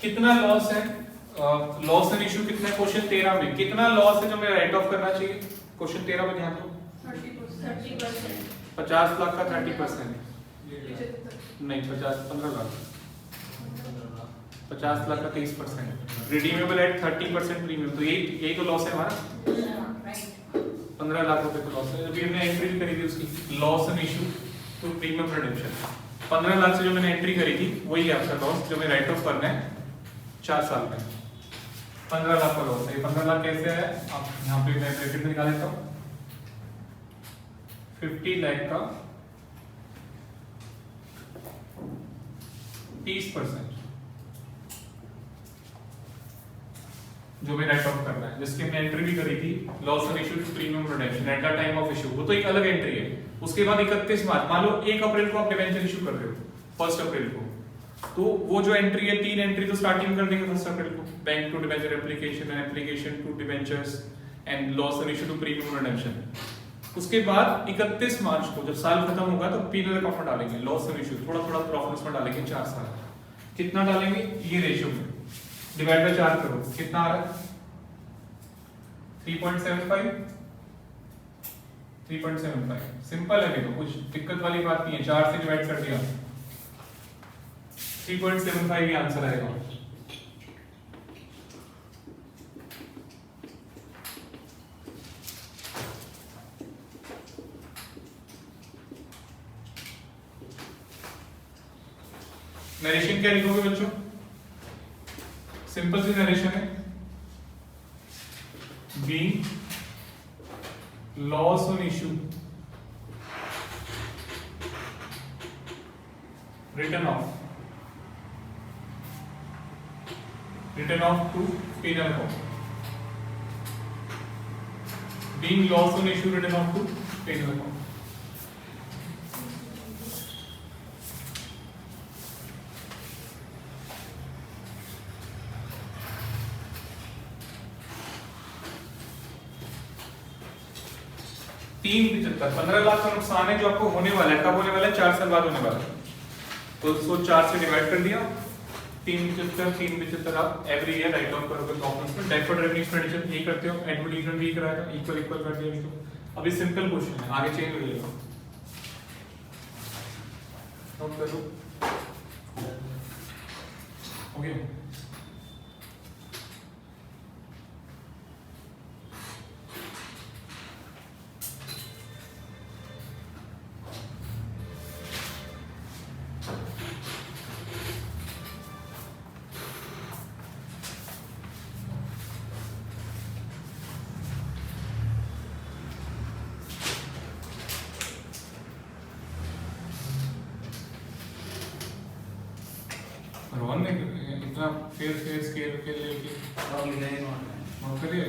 [SPEAKER 1] कितना लॉस है? लॉस एंड इशू कितना है क्वेश्चन 13 में? कितना लॉस है जो मैं राइट ऑफ करना चाहिए क्वेश्चन 13 में? ध्यान दो,
[SPEAKER 3] 30%।
[SPEAKER 1] 50 लाख का 30% नहीं, 15 लाख, 50 लाख का 30%, रिडीमेबल एट 30% प्रीमियम। तो यही तो लॉस है हमारा, 15 लाख रुपए का लॉस है। अभी हमने एंट्री करी थी उसकी, loss and issue to premium redemption, 15 lakh से जो मैंने एंट्री करी थी वही है आपका लॉस जो मैं राइट ऑफ करना है 4 साल में। 15 लाख का लॉस है। 15 लाख कैसे है? आप यहाँ पे मैं ब्रैकेट में निकाल लेता हूँ, 50 लाख का 30% जो मैं राइट ऑफ करना है, जिसकी हमने एंट्री भी करी थी, loss on issue to premium redemption at the time of issue, वो तो एक अलग एंट्री है। उसके बाद 31 मार्च, मान लो 1 अप्रैल को आप डिबेंचर इशू कर रहे हो 1 अप्रैल को, तो वो जो एंट्री है 3 एंट्री तो स्टार्टिंग कर देंगे 1 अप्रैल को, bank to debenture application and application to debentures and loss on issue to premium redemption. उसके बाद 31 मार्च को जब साल खत्म होगा तो पीनल अकाउंट में डालेंगे लॉस ऑन इशू, थोड़ा थोड़ा प्रॉफिट्स में डालेंगे 4 साल। कितना डालेंगे? ये रेशियो में डिवाइड बाय 4 करो, कितना आ रहा है? 3.75 3.75। सिंपल है, देखो कुछ दिक्कत वाली बात नहीं है, 4 से डिवाइड कर दिया 3.75 ही आंसर आएगा। नरेशन क्या लिखोगे बच्चों? सिंपल सी नरेशन है, being loss on issue written off to penal account, being loss on issue written off to penal account। तीन 15 लाख का नुकसान है जो आपको होने वाला है। कब होने वाला है? 4 साल बाद होने वाला है। तो उसको 4 से डिवाइड कर दिया, 375 आप एवरी ईयर राइट ऑफ करोगे प्रॉफिट्स में। डेफर्ड रेवेन्यू एक्सपेंडिचर यही करते हो, एडवर्टाइजमेंट भी कराएगा, इक्वल इक्वल कर दिया। तो अभी सिंपल क्वेश्चन है, आगे चेंज हो जाएगा। नोट कर लो, हो गया? रोहन ने इतना फेर स्केल के लेके नोट कर लिया।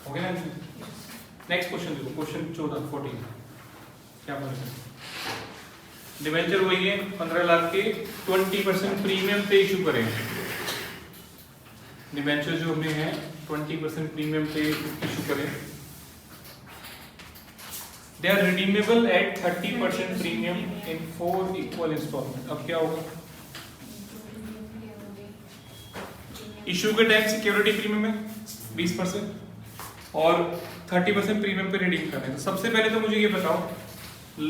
[SPEAKER 1] हो गया? नेक्स्ट क्वेश्चन देखो, क्वेश्चन 14 क्या बोले? डिवेंचर वही है 15 लाख के 20% प्रीमियम पे इशू करेंगे। डिवेंचर जो हमें है 20% प्रीमियम पे इशू करें। They are redeemable at 30% premium in 4 equal installment। अब क्या होगा? इशू के टाइम सिक्योरिटी प्रीमियम है 20% और 30% प्रीमियम पे रिडीम करना है। तो सबसे पहले तो मुझे ये बताओ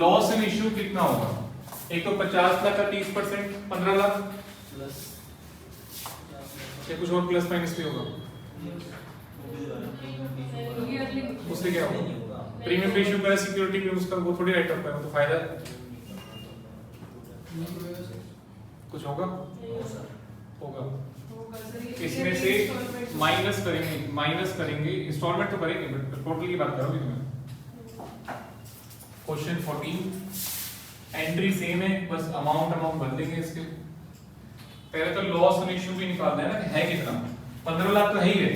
[SPEAKER 1] लॉस इन इशू कितना होगा? एक तो 50 लाख का 30% 15 लाख
[SPEAKER 5] प्लस
[SPEAKER 1] या कुछ और प्लस माइनस भी होगा? उससे क्या होगा? प्रीमियम पे इशू करा सिक्योरिटी पे, उसका वो थोड़ी राइट ऑफ है, तो फायदा कुछ होगा?
[SPEAKER 3] नहीं सर
[SPEAKER 1] होगा।
[SPEAKER 3] होगा सर ये
[SPEAKER 1] इसमें से
[SPEAKER 3] installment-
[SPEAKER 1] माइनस करेंगे इंस्टॉलमेंट तो करेंगे बट टोटल की बात करोगे तुम्हें। क्वेश्चन 14 एंट्री सेम है, बस अमाउंट बदल देंगे इसके। पहले तो लॉस और इशू भी निकालना है ना कि है कितना। 15 लाख तो है ही है,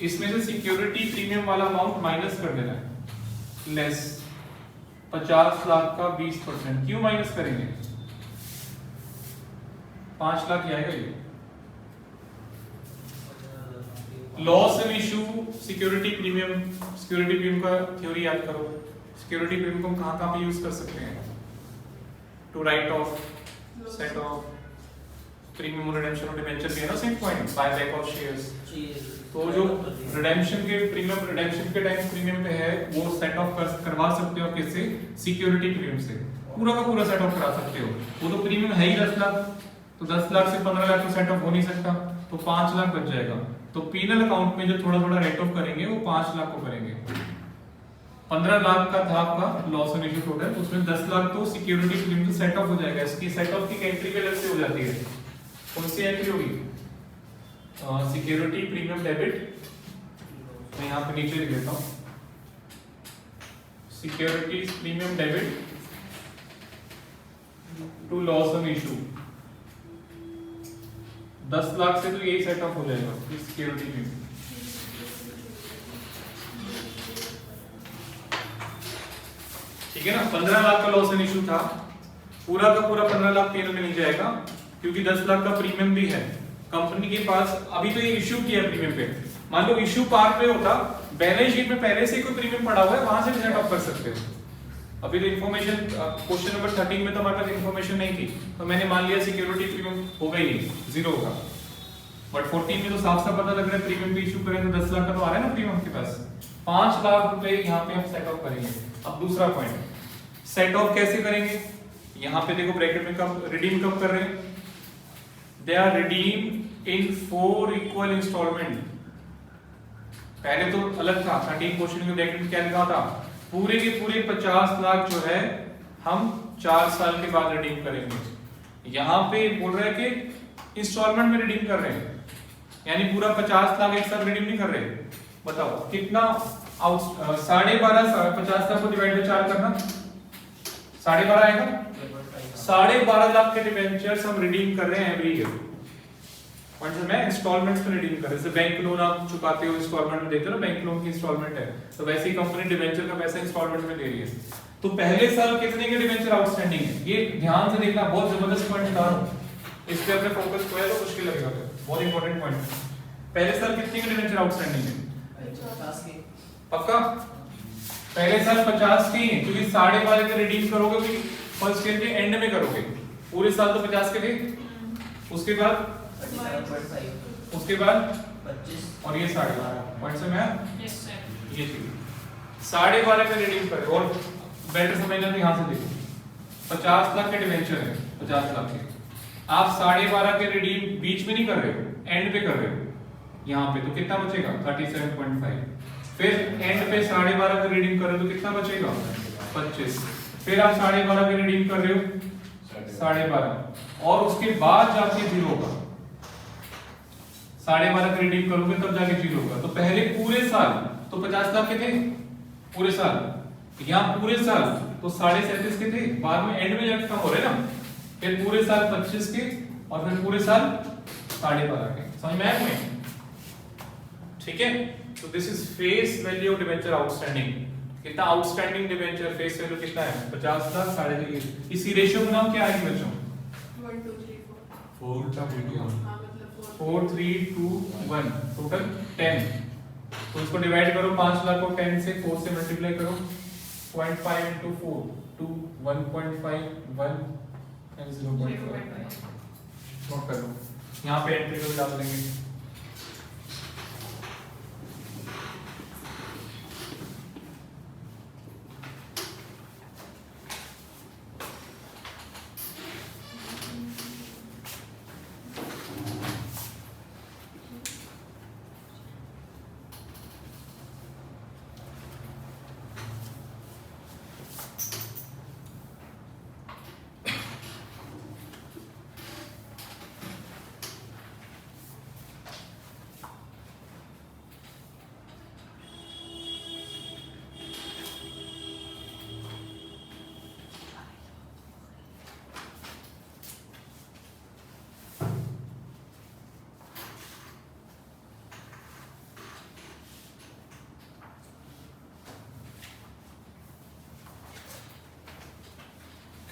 [SPEAKER 1] इसमें से सिक्योरिटी प्रीमियम वाला अमाउंट माइनस कर देना है, लेस 50 लाख का 20%। क्यों माइनस करेंगे? 5 लाख ही आएगा ये। Loss and issue security premium का थ्योरी याद करो। सिक्योरिटी प्रीमियम को हम कहां पे यूज कर सकते हैं? To write off, set off, premium redemption और डिबेंचर भी है ना same point, buy back of shares. तो जो रिडेम्पशन के टाइम प्रीमियम पे है वो सेट ऑफ करवा सकते हो किससे? सिक्योरिटी प्रीमियम से। पूरा का पूरा सेट ऑफ करा सकते हो। वो तो प्रीमियम है ही 10 लाख, तो 10 लाख से 15 लाख तो सेट ऑफ हो नहीं सकता, तो 5 लाख बच जाएगा। तो पीनल अकाउंट में जो थोड़ा थोड़ा राइट ऑफ करेंगे वो 5 लाख को करेंगे। 15 लाख का था आपका लॉस एंड इशू टोटल, उसमें 10 लाख तो सिक्योरिटी प्रीमियम से सेट ऑफ हो जाएगा। इसकी सेट ऑफ की एंट्री के अलग से हो जाती है। कौन सी एंट्री होगी? सिक्योरिटी प्रीमियम डेबिट, मैं यहाँ पे नीचे लिख देता हूँ, security premium debit to loss and issue. 10 lakh से तो यही सेट ऑफ हो जाएगा सिक्योरिटी प्रीमियम। ठीक है ना। 15 लाख का लॉस एंड इशू था, पूरा का पूरा 15 लाख पीएनएल में नहीं जाएगा क्योंकि 10 लाख का प्रीमियम भी है कंपनी के पास। अभी तो ये इश्यू किया प्रीमियम पे, मान लो इश्यू पार्ट पे होता, बैलेंस शीट में पहले से ही कोई प्रीमियम पड़ा हुआ है, वहां से भी सेट ऑफ कर सकते हो। अभी तो इन्फॉर्मेशन क्वेश्चन नंबर 13 में तो हमारे पास इन्फॉर्मेशन नहीं थी, तो मैंने मान लिया सिक्योरिटी प्रीमियम होगा ही नहीं, 0 होगा। बट 14 में तो साफ साफ पता लग रहा है प्रीमियम पे इशू करें तो 10 लाख का तो आ रहा है ना प्रीमियम के पास। 5 लाख रुपए यहाँ पे हम सेट ऑफ करेंगे। अब दूसरा पॉइंट, सेट ऑफ कैसे करेंगे? यहाँ पे देखो ब्रैकेट में कब रिडीम कब कर रहे हैं? They are redeem in 4 equal installment. पहले तो अलग था, 13 क्वेश्चन के ब्रैकेट में क्या लिखा था? पूरे के पूरे 50 लाख जो है हम 4 साल के बाद रिडीम करेंगे। यहाँ पे बोल रहे हैं कि इंस्टॉलमेंट में रिडीम कर रहे हैं, यानी पूरा 50 लाख एक साथ रिडीम नहीं कर रहे। बताओ कितना? 12.5 50 लाख को डिवाइड बाय 4 करना, 12.5 आएगा। 12.5 लाख के डिबेंचर्स हम रिडीम कर रहे हैं एवरी ईयर। मतलब मैं इंस्टॉलमेंट्स में रिडीम कर रहे हैं। जैसे बैंक लोन आप चुकाते हो इंस्टॉलमेंट में देते हो ना, बैंक लोन की इंस्टॉलमेंट है, तो वैसे ही कंपनी डिबेंचर का पैसा इंस्टॉलमेंट में दे रही है। तो पहले साल कितने के डिबेंचर आउटस्टैंडिंग है, ये ध्यान से देखना, बहुत जबरदस्त पॉइंट था। इस पे अपने फोकस को है तो मुश्किल लगेगा, बहुत इंपॉर्टेंट पॉइंट। पहले साल कितने के डिबेंचर आउटस्टैंडिंग है? पक्का? पहले साल 50 के ही हैं, क्योंकि 12.5 के रिडीम करोगे कि फर्स्ट ईयर के एंड में करोगे। पूरे साल तो 50 के थे, उसके बाद
[SPEAKER 5] 25
[SPEAKER 1] और ये 12.5 पॉइंट से मैं
[SPEAKER 3] यस सर।
[SPEAKER 1] ये थी 12.5 के रिडीम करें। और बेटर समझना तो यहाँ से देखो, 50 लाख के डिबेंचर है, 50 लाख के आप 12.5 के रिडीम बीच में नहीं कर रहे हो, एंड पे कर रहे हो यहाँ पे, तो कितना बचेगा? 37.5। फिर एंड पे 12.5 का रिडीम कर रहे हो तो कितना बचेगा? 25। फिर आप 12.5 के रिडीम कर रहे हो 12.5, और उसके बाद जाके 0 होगा। 12.5 का रिडीम करोगे तब जाके 0 होगा। तो पहले पूरे साल तो 50 लाख के थे पूरे साल, यहाँ पूरे साल तो 37.5 के थे, बाद में एंड में जाके कम हो रहे ना। फिर पूरे साल 25 के और फिर पूरे साल 12.5 के। समझ में आया तुम्हें? ठीक है। तो this is face value of debenture outstanding. कितना आउटस्टैंडिंग डिबेंचर फेस वैल्यू कितना है? 50 लाख 3.5। इसी रेशियो का नाम क्या है बच्चों?
[SPEAKER 3] 1 2 3 4
[SPEAKER 1] 4 का वीडियो
[SPEAKER 3] हां मतलब
[SPEAKER 1] 4 3 2 1 टोटल 10। तो इसको डिवाइड करो 5 लाख को 10 से 4 से मल्टीप्लाई करो, 0.5 into 4 2 1.5 1 and 0.5 नोट कर लो। यहाँ पे एंट्री को डाल देंगे।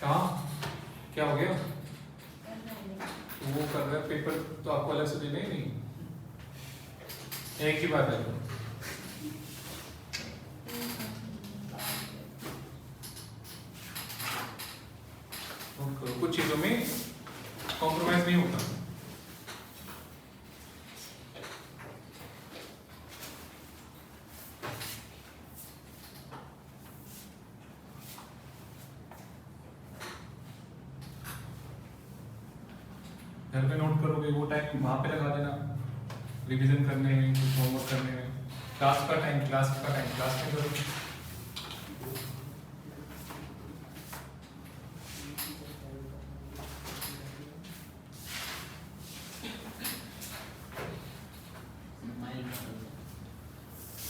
[SPEAKER 1] कहाँ क्या हो गया? तो वो कर रहा है पेपर तो आपको अलग से देना ही नहीं, एक ही बात है। कुछ चीजों में कॉम्प्रोमाइज नहीं होता। घर पे नोट करोगे वो टाइम वहां पे लगा देना, रिवीजन करने में, कुछ होमवर्क करने में। क्लास का टाइम क्लास में करो।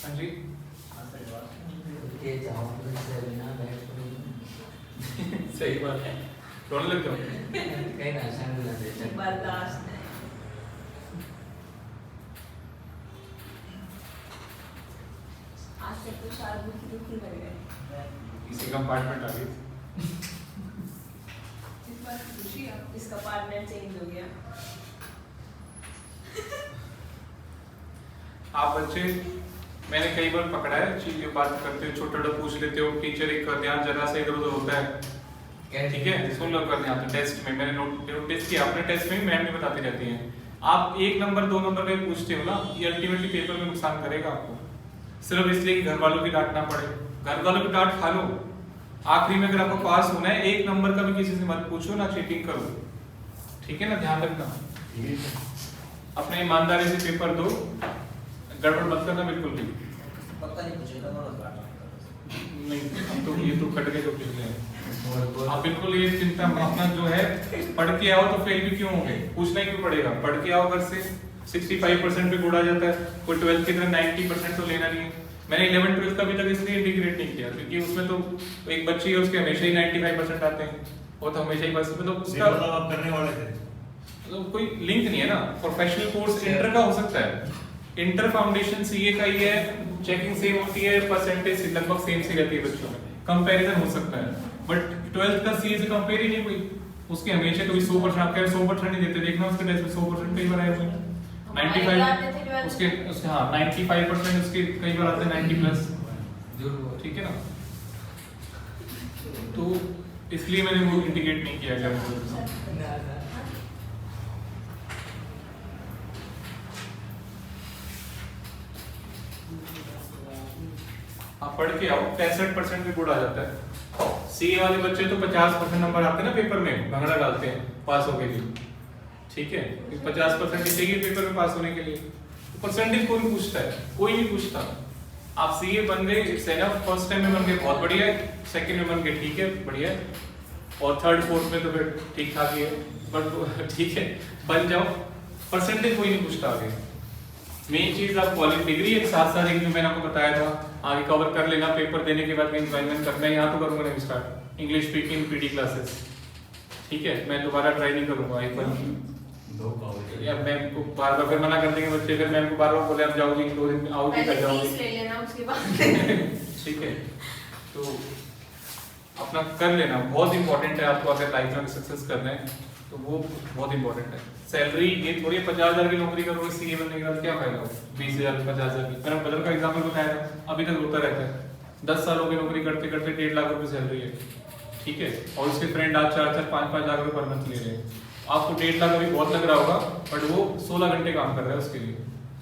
[SPEAKER 1] हाँ जी
[SPEAKER 7] ये चावल से बिना बैठ कर
[SPEAKER 1] सही बात है, रोने लग जाओ।
[SPEAKER 7] कहीं ना शांत ना दे
[SPEAKER 2] बर्दाश्त नहीं। आज से तो शायद दुखी लग रहे हैं।
[SPEAKER 1] किसी कंपार्टमेंट आ गई।
[SPEAKER 3] इस बार खुशी है।
[SPEAKER 2] इसका पार्टनर चेंज हो गया।
[SPEAKER 1] आप बच्चे, मैंने कई बार पकड़ा है चीजें बात करते हो, छोटा पूछ लेते हो, टीचर एक ध्यान जरा सा इधर उधर होता है, ठीक है, सुन लो करने आते टेस्ट में। मैंने नोटिस किया अपने टेस्ट में, मैम भी बताती रहती हैं। आप 1 नंबर 2 नंबर का पूछते हो ना, ये अल्टीमेटली पेपर में नुकसान करेगा आपको, सिर्फ इसलिए कि घर वालों की डांट ना पड़े। घर वालों की डांट खा लो, आखिरी में अगर आपको पास होना है 1 नंबर का भी किसी से मत पूछो, ना चीटिंग करो, ठीक है ना, ध्यान रखना। अपने ईमानदारी से पेपर दो, गड़बड़ मत करना बिल्कुल भी
[SPEAKER 5] पक्का नहीं पूछेगा
[SPEAKER 1] नहीं। तो ये तो कट गए जो पिछले हैं। आप बिल्कुल ये चिंता अपना जो है, पढ़ के आओ तो फेल भी क्यों होंगे, पूछना ही क्यों पड़ेगा। पढ़ के आओ घर से 65% पे गुड़ आ जाता है, कोई 12th की तरह 90% तो लेना नहीं है। मैंने 11th 12th का अभी तक इसलिए इंटीग्रेट नहीं किया क्योंकि उसमें तो एक बच्ची है उसके हमेशा ही 95% आते हैं, वो तो हमेशा ही बस तो उसका
[SPEAKER 6] मतलब आप करने वाले थे
[SPEAKER 1] तो कोई लिंक नहीं है ना। प्रोफेशनल कोर्स इंटर का हो सकता है, इंटर फाउंडेशन सीए का ही है, चेकिंग सेम होती है, परसेंटेज लगभग सेम सी रहती है बच्चों में, कंपैरिजन हो सकता है। बट 12th का सीए से कंपेयर ही नहीं कोई, उसके हमेशा कोई 100% आप कह रहे 100% नहीं देते, देखना उसके टेस्ट में 100% कई बार आए हुए हैं, 95 उसके हाँ 95% उसके कई बार आते हैं 90 प्लस, ठीक है ना। तो इसलिए मैंने वो इंटीग्रेट नहीं किया गया। आप पढ़ के आओ 65% भी गुड आ जाता है। सीए वाले बच्चे तो 50% नंबर आते हैं ना पेपर में, भंगड़ा डालते हैं पास होने के लिए, ठीक है, 50% चाहिए पेपर में पास होने के लिए। तो परसेंटेज कोई नहीं पूछता है, कोई नहीं पूछता। आप सीए बन गए इट्स एनफ, फर्स्ट टाइम में बन गए बहुत बढ़िया है, सेकंड में बन गए ठीक है बढ़िया है, और थर्ड फोर्थ में तो फिर ठीक ठाक ही है, बट ठीक है बन जाओ, परसेंटेज कोई नहीं पूछता आगे। मेन चीज आप कॉलेज डिग्री एक साथ साथ एक जो मैंने आपको बताया था आगे कवर कर लेना, पेपर देने के बाद एंजॉयमेंट करना है। यहाँ तो करूंगा नहीं start English speaking PD classes, ठीक है, मैं दोबारा ट्राई नहीं करूंगा एक बार। या मैम को बार बार फिर मना कर देंगे बच्चे, फिर मैम को बार बार बोले आप जाओगी 2 दिन आओगी कर जाओगी,
[SPEAKER 2] ले लेना उसके बाद
[SPEAKER 1] ठीक है। तो अपना कर लेना बहुत इंपॉर्टेंट है, आपको अगर लाइफ में सक्सेस करना है तो वो बहुत इंपॉर्टेंट है। सैलरी ये थोड़ी 50,000 की नौकरी करोगे सीए बनने के बाद क्या फायदा हो, 20,000 50,000 की। मैंने बदल का एग्जाम्पल बताया था, अभी तक होता रहता है, 10 सालों की नौकरी करते करते 1.5 लाख रुपए सैलरी है, ठीक है, और उसके फ्रेंड आज 4-4 5-5 लाख रुपए पर मंथ ले रहे हैं। आपको 1.5 लाख अभी बहुत लग रहा होगा, बट वो 16 घंटे काम कर रहा है उसके लिए,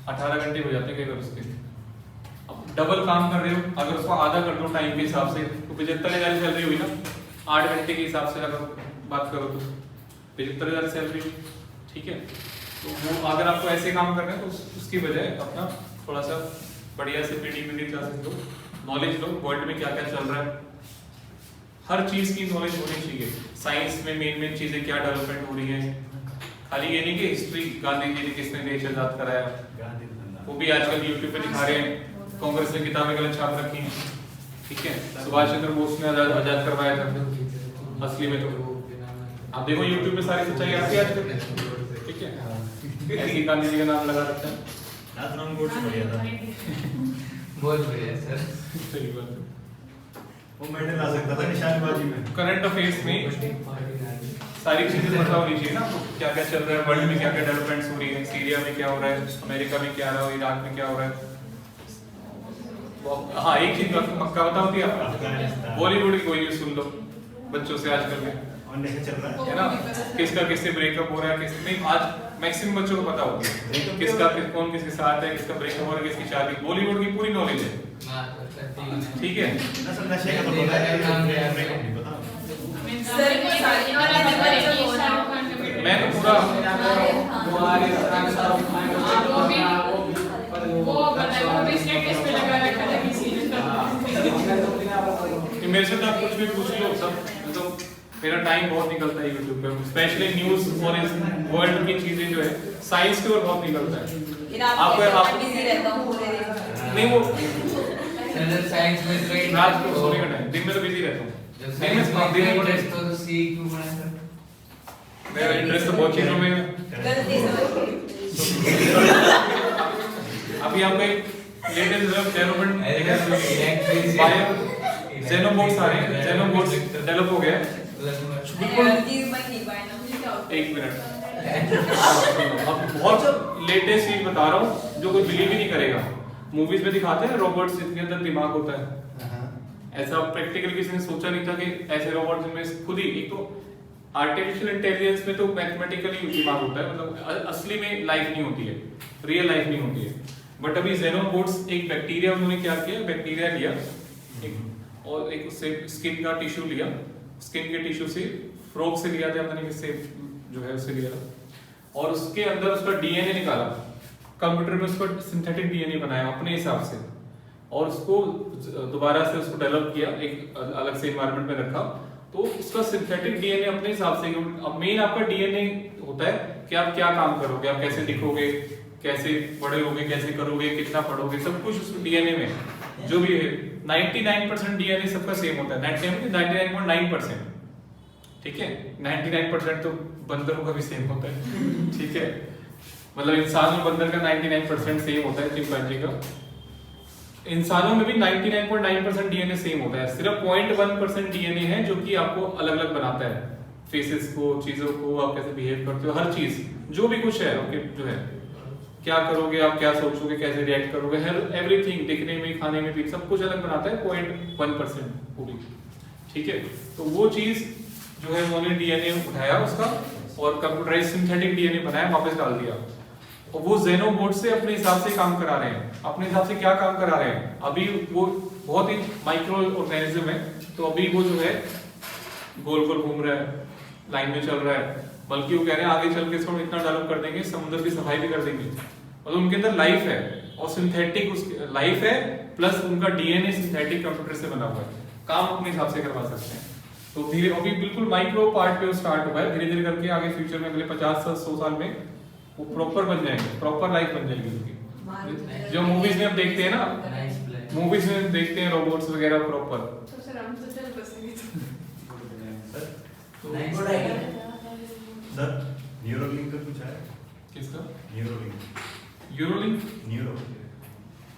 [SPEAKER 1] 18 घंटे हो जाते हैं कई बार उसके लिए। अब डबल काम कर रहे हो, अगर उसको आधा कर दो टाइम के हिसाब से तो 75,000 सैलरी हुई ना, 8 घंटे के हिसाब से अगर बात करो तो 75,000 सैलरी, ठीक है। तो वो अगर आपको ऐसे काम करना है तो उसकी बजाय अपना थोड़ा सा बढ़िया से पीडी क्लासेस लो, नॉलेज लो, वर्ल्ड में क्या क्या चल रहा है, हर चीज की नॉलेज होनी चाहिए। साइंस में मेन चीजें क्या डेवलपमेंट हो रही है, खाली ये नहीं कि हिस्ट्री गांधी जी ने किसने देश आजाद कराया, वो भी आजकल यूट्यूब पे दिखा रहे हैं, कांग्रेस ने किताबें गलत छाप रखी हैं, ठीक है, सुभाष चंद्र बोस ने आजाद करवाया था असली में। तो आप देखो यूट्यूब पे सारी सच्चाई आती है आजकल, ठीक है, ऐसे गांधी जी का नाम लगा रखा है,
[SPEAKER 6] नाथुराम गोडसे बढ़िया था।
[SPEAKER 4] बहुत बढ़िया सर,
[SPEAKER 1] सही बात है।
[SPEAKER 6] वो मेडल ला सकता था निशानबाजी में।
[SPEAKER 1] करंट अफेयर्स में सारी चीजें पता होनी चाहिए ना, क्या क्या चल रहा है वर्ल्ड में, क्या क्या डेवलपमेंट्स हो रही है, सीरिया में क्या हो रहा है, अमेरिका में क्या हो रहा है, इराक में क्या हो रहा है। हाँ एक चीज पक्का बता होती है
[SPEAKER 6] अफगानिस्तान।
[SPEAKER 1] बॉलीवुड की कोई न्यूज सुन लो बच्चों से आजकल में,
[SPEAKER 6] और कैसे चल रहा
[SPEAKER 1] है ना, किसका किससे ब्रेकअप हो रहा है, किस नहीं आज मैक्सिमम बच्चों को पता होती है किसका कौन किसके साथ है, किसका ब्रेकअप हो रहा है, किसकी शादी, बॉलीवुड की पूरी नॉलेज है। ठीक है
[SPEAKER 6] है? ना सब नशे का तो पता है, ब्रेकअप नहीं पता।
[SPEAKER 2] सर को सारी नॉलेज है जो
[SPEAKER 3] शाहरुख खान का बेटा।
[SPEAKER 1] मैं तो पूरा
[SPEAKER 3] वो पता है वो भी स्टेटस पे लगा रखा था किसी ने।
[SPEAKER 1] कि मेरे से तो आप कुछ भी पूछ लो सब, तो मेरा टाइम बहुत निकलता है यूट्यूब पे, स्पेशली न्यूज़ और इस वर्ल्ड की चीजें जो है साइंस के और बहुत निकलता है।
[SPEAKER 2] आपको आप बिजी रहता हूं पूरे दिन।
[SPEAKER 1] नहीं वो
[SPEAKER 7] साइंस में
[SPEAKER 1] रात को सोने का टाइम, दिन में तो बिजी रहता हूँ।
[SPEAKER 7] इंटरेस्ट तो सी क्यों बना
[SPEAKER 1] मेरा इंटरेस्ट तो बहुत चीजों में है।
[SPEAKER 2] गलती से
[SPEAKER 1] अभी यहाँ पे लेटेस्ट डेवलपमेंट ज़ेनोबोट्स आ रहे हैं, ज़ेनोबोट्स डेवलप हो गया है।
[SPEAKER 2] एनर्जी में नहीं पाए ना मुझे क्या होता है।
[SPEAKER 1] एक मिनट, अब बहुत लेटेस्ट चीज बता रहा हूँ जो कोई बिलीव ही नहीं करेगा। मूवीज में दिखाते हैं रोबोट्स जिनके अंदर दिमाग होता है, ऐसा प्रैक्टिकल किसी ने सोचा नहीं था कि ऐसे रोबोट जिनमें खुद ही एक तो आर्टिफिशियल इंटेलिजेंस में तो मैथमेटिकली दिमाग होता है, मतलब असली में लाइफ नहीं होती है, रियल लाइफ नहीं होती है। बट अभी ज़ेनोबोट्स एक बैक्टीरिया उन्होंने क्या किया, बैक्टीरिया लिया और एक उससे स्किन का टिश्यू लिया, स्किन के टिश्यू से फ्रॉग से लिया था, पता नहीं किससे जो है उससे लिया और उसके अंदर उसका डीएनए निकाला, कंप्यूटर में उसका सिंथेटिक डीएनए बनाया अपने हिसाब से और उसको दोबारा से उसको डेवलप किया, एक अलग से एनवायरनमेंट में रखा, तो उसका सिंथेटिक डीएनए अपने हिसाब से। अब मेन आपका डीएनए होता है कि आप क्या काम करोगे, आप कैसे दिखोगे, कैसे बड़े होगे, कैसे करोगे, कितना पढ़ोगे, सब कुछ उस डीएनए में जो भी है। 99% डीएनए सबका सेम होता है, 99.9%। ठीक है, 99% तो बंदरों का भी सेम होता है। ठीक है, मतलब इंसान और बंदर का 99% सेम होता है, चिंपैंजी का। इंसानों में भी 99.9% डीएनए सेम होता है, सिर्फ 0.1% डीएनए है जो कि आपको अलग अलग बनाता है, फेसेस को, चीजों को, आप कैसे बिहेव करते हो, हर चीज जो भी कुछ है आपके जो है, क्या करोगे आप, क्या सोचोगे, कैसे रिएक्ट करोगे, हर एवरीथिंग, दिखने में, खाने में भी सब कुछ अलग बनाता है 0.1% वो भी। ठीक है, तो वो चीज जो है उन्होंने डीएनए उठाया उसका और कंप्यूटराइज सिंथेटिक डीएनए बनाया, वापस डाल दिया और वो ज़ेनोबोट से अपने हिसाब से काम करा रहे हैं। अपने हिसाब से क्या काम करा रहे हैं, अभी वो बहुत ही माइक्रो ऑर्गेनिज्म है, तो अभी वो जो है गोल गोल घूम रहा है, लाइन में चल रहा है, बल्कि वो कह रहे हैं आगे चल के इसको इतना डेवलप कर देंगे, समुद्र की सफाई भी कर देंगे, मतलब उनके अंदर लाइफ है और सिंथेटिक लाइफ है, प्लस उनका डीएनए सिंथेटिक कंप्यूटर से बना हुआ है, काम अपने हिसाब से करवा सकते हैं। तो धीरे अभी बिल्कुल माइक्रो पार्ट पे वो स्टार्ट हुआ है, धीरे धीरे करके आगे फ्यूचर में अगले 50-100 साल में वो प्रॉपर बन जाएंगे, प्रॉपर लाइफ बन जाएगी उनकी। जो मूवीज में हम देखते हैं ना, मूवीज में देखते हैं रोबोट्स वगैरह प्रॉपर।
[SPEAKER 3] तो सर हम तो चल बसेंगे
[SPEAKER 6] सर न्यूरोलिंक का कुछ है?
[SPEAKER 1] किसका?
[SPEAKER 6] न्यूरोलिंक।
[SPEAKER 1] यूरोलिंक?
[SPEAKER 6] न्यूरो।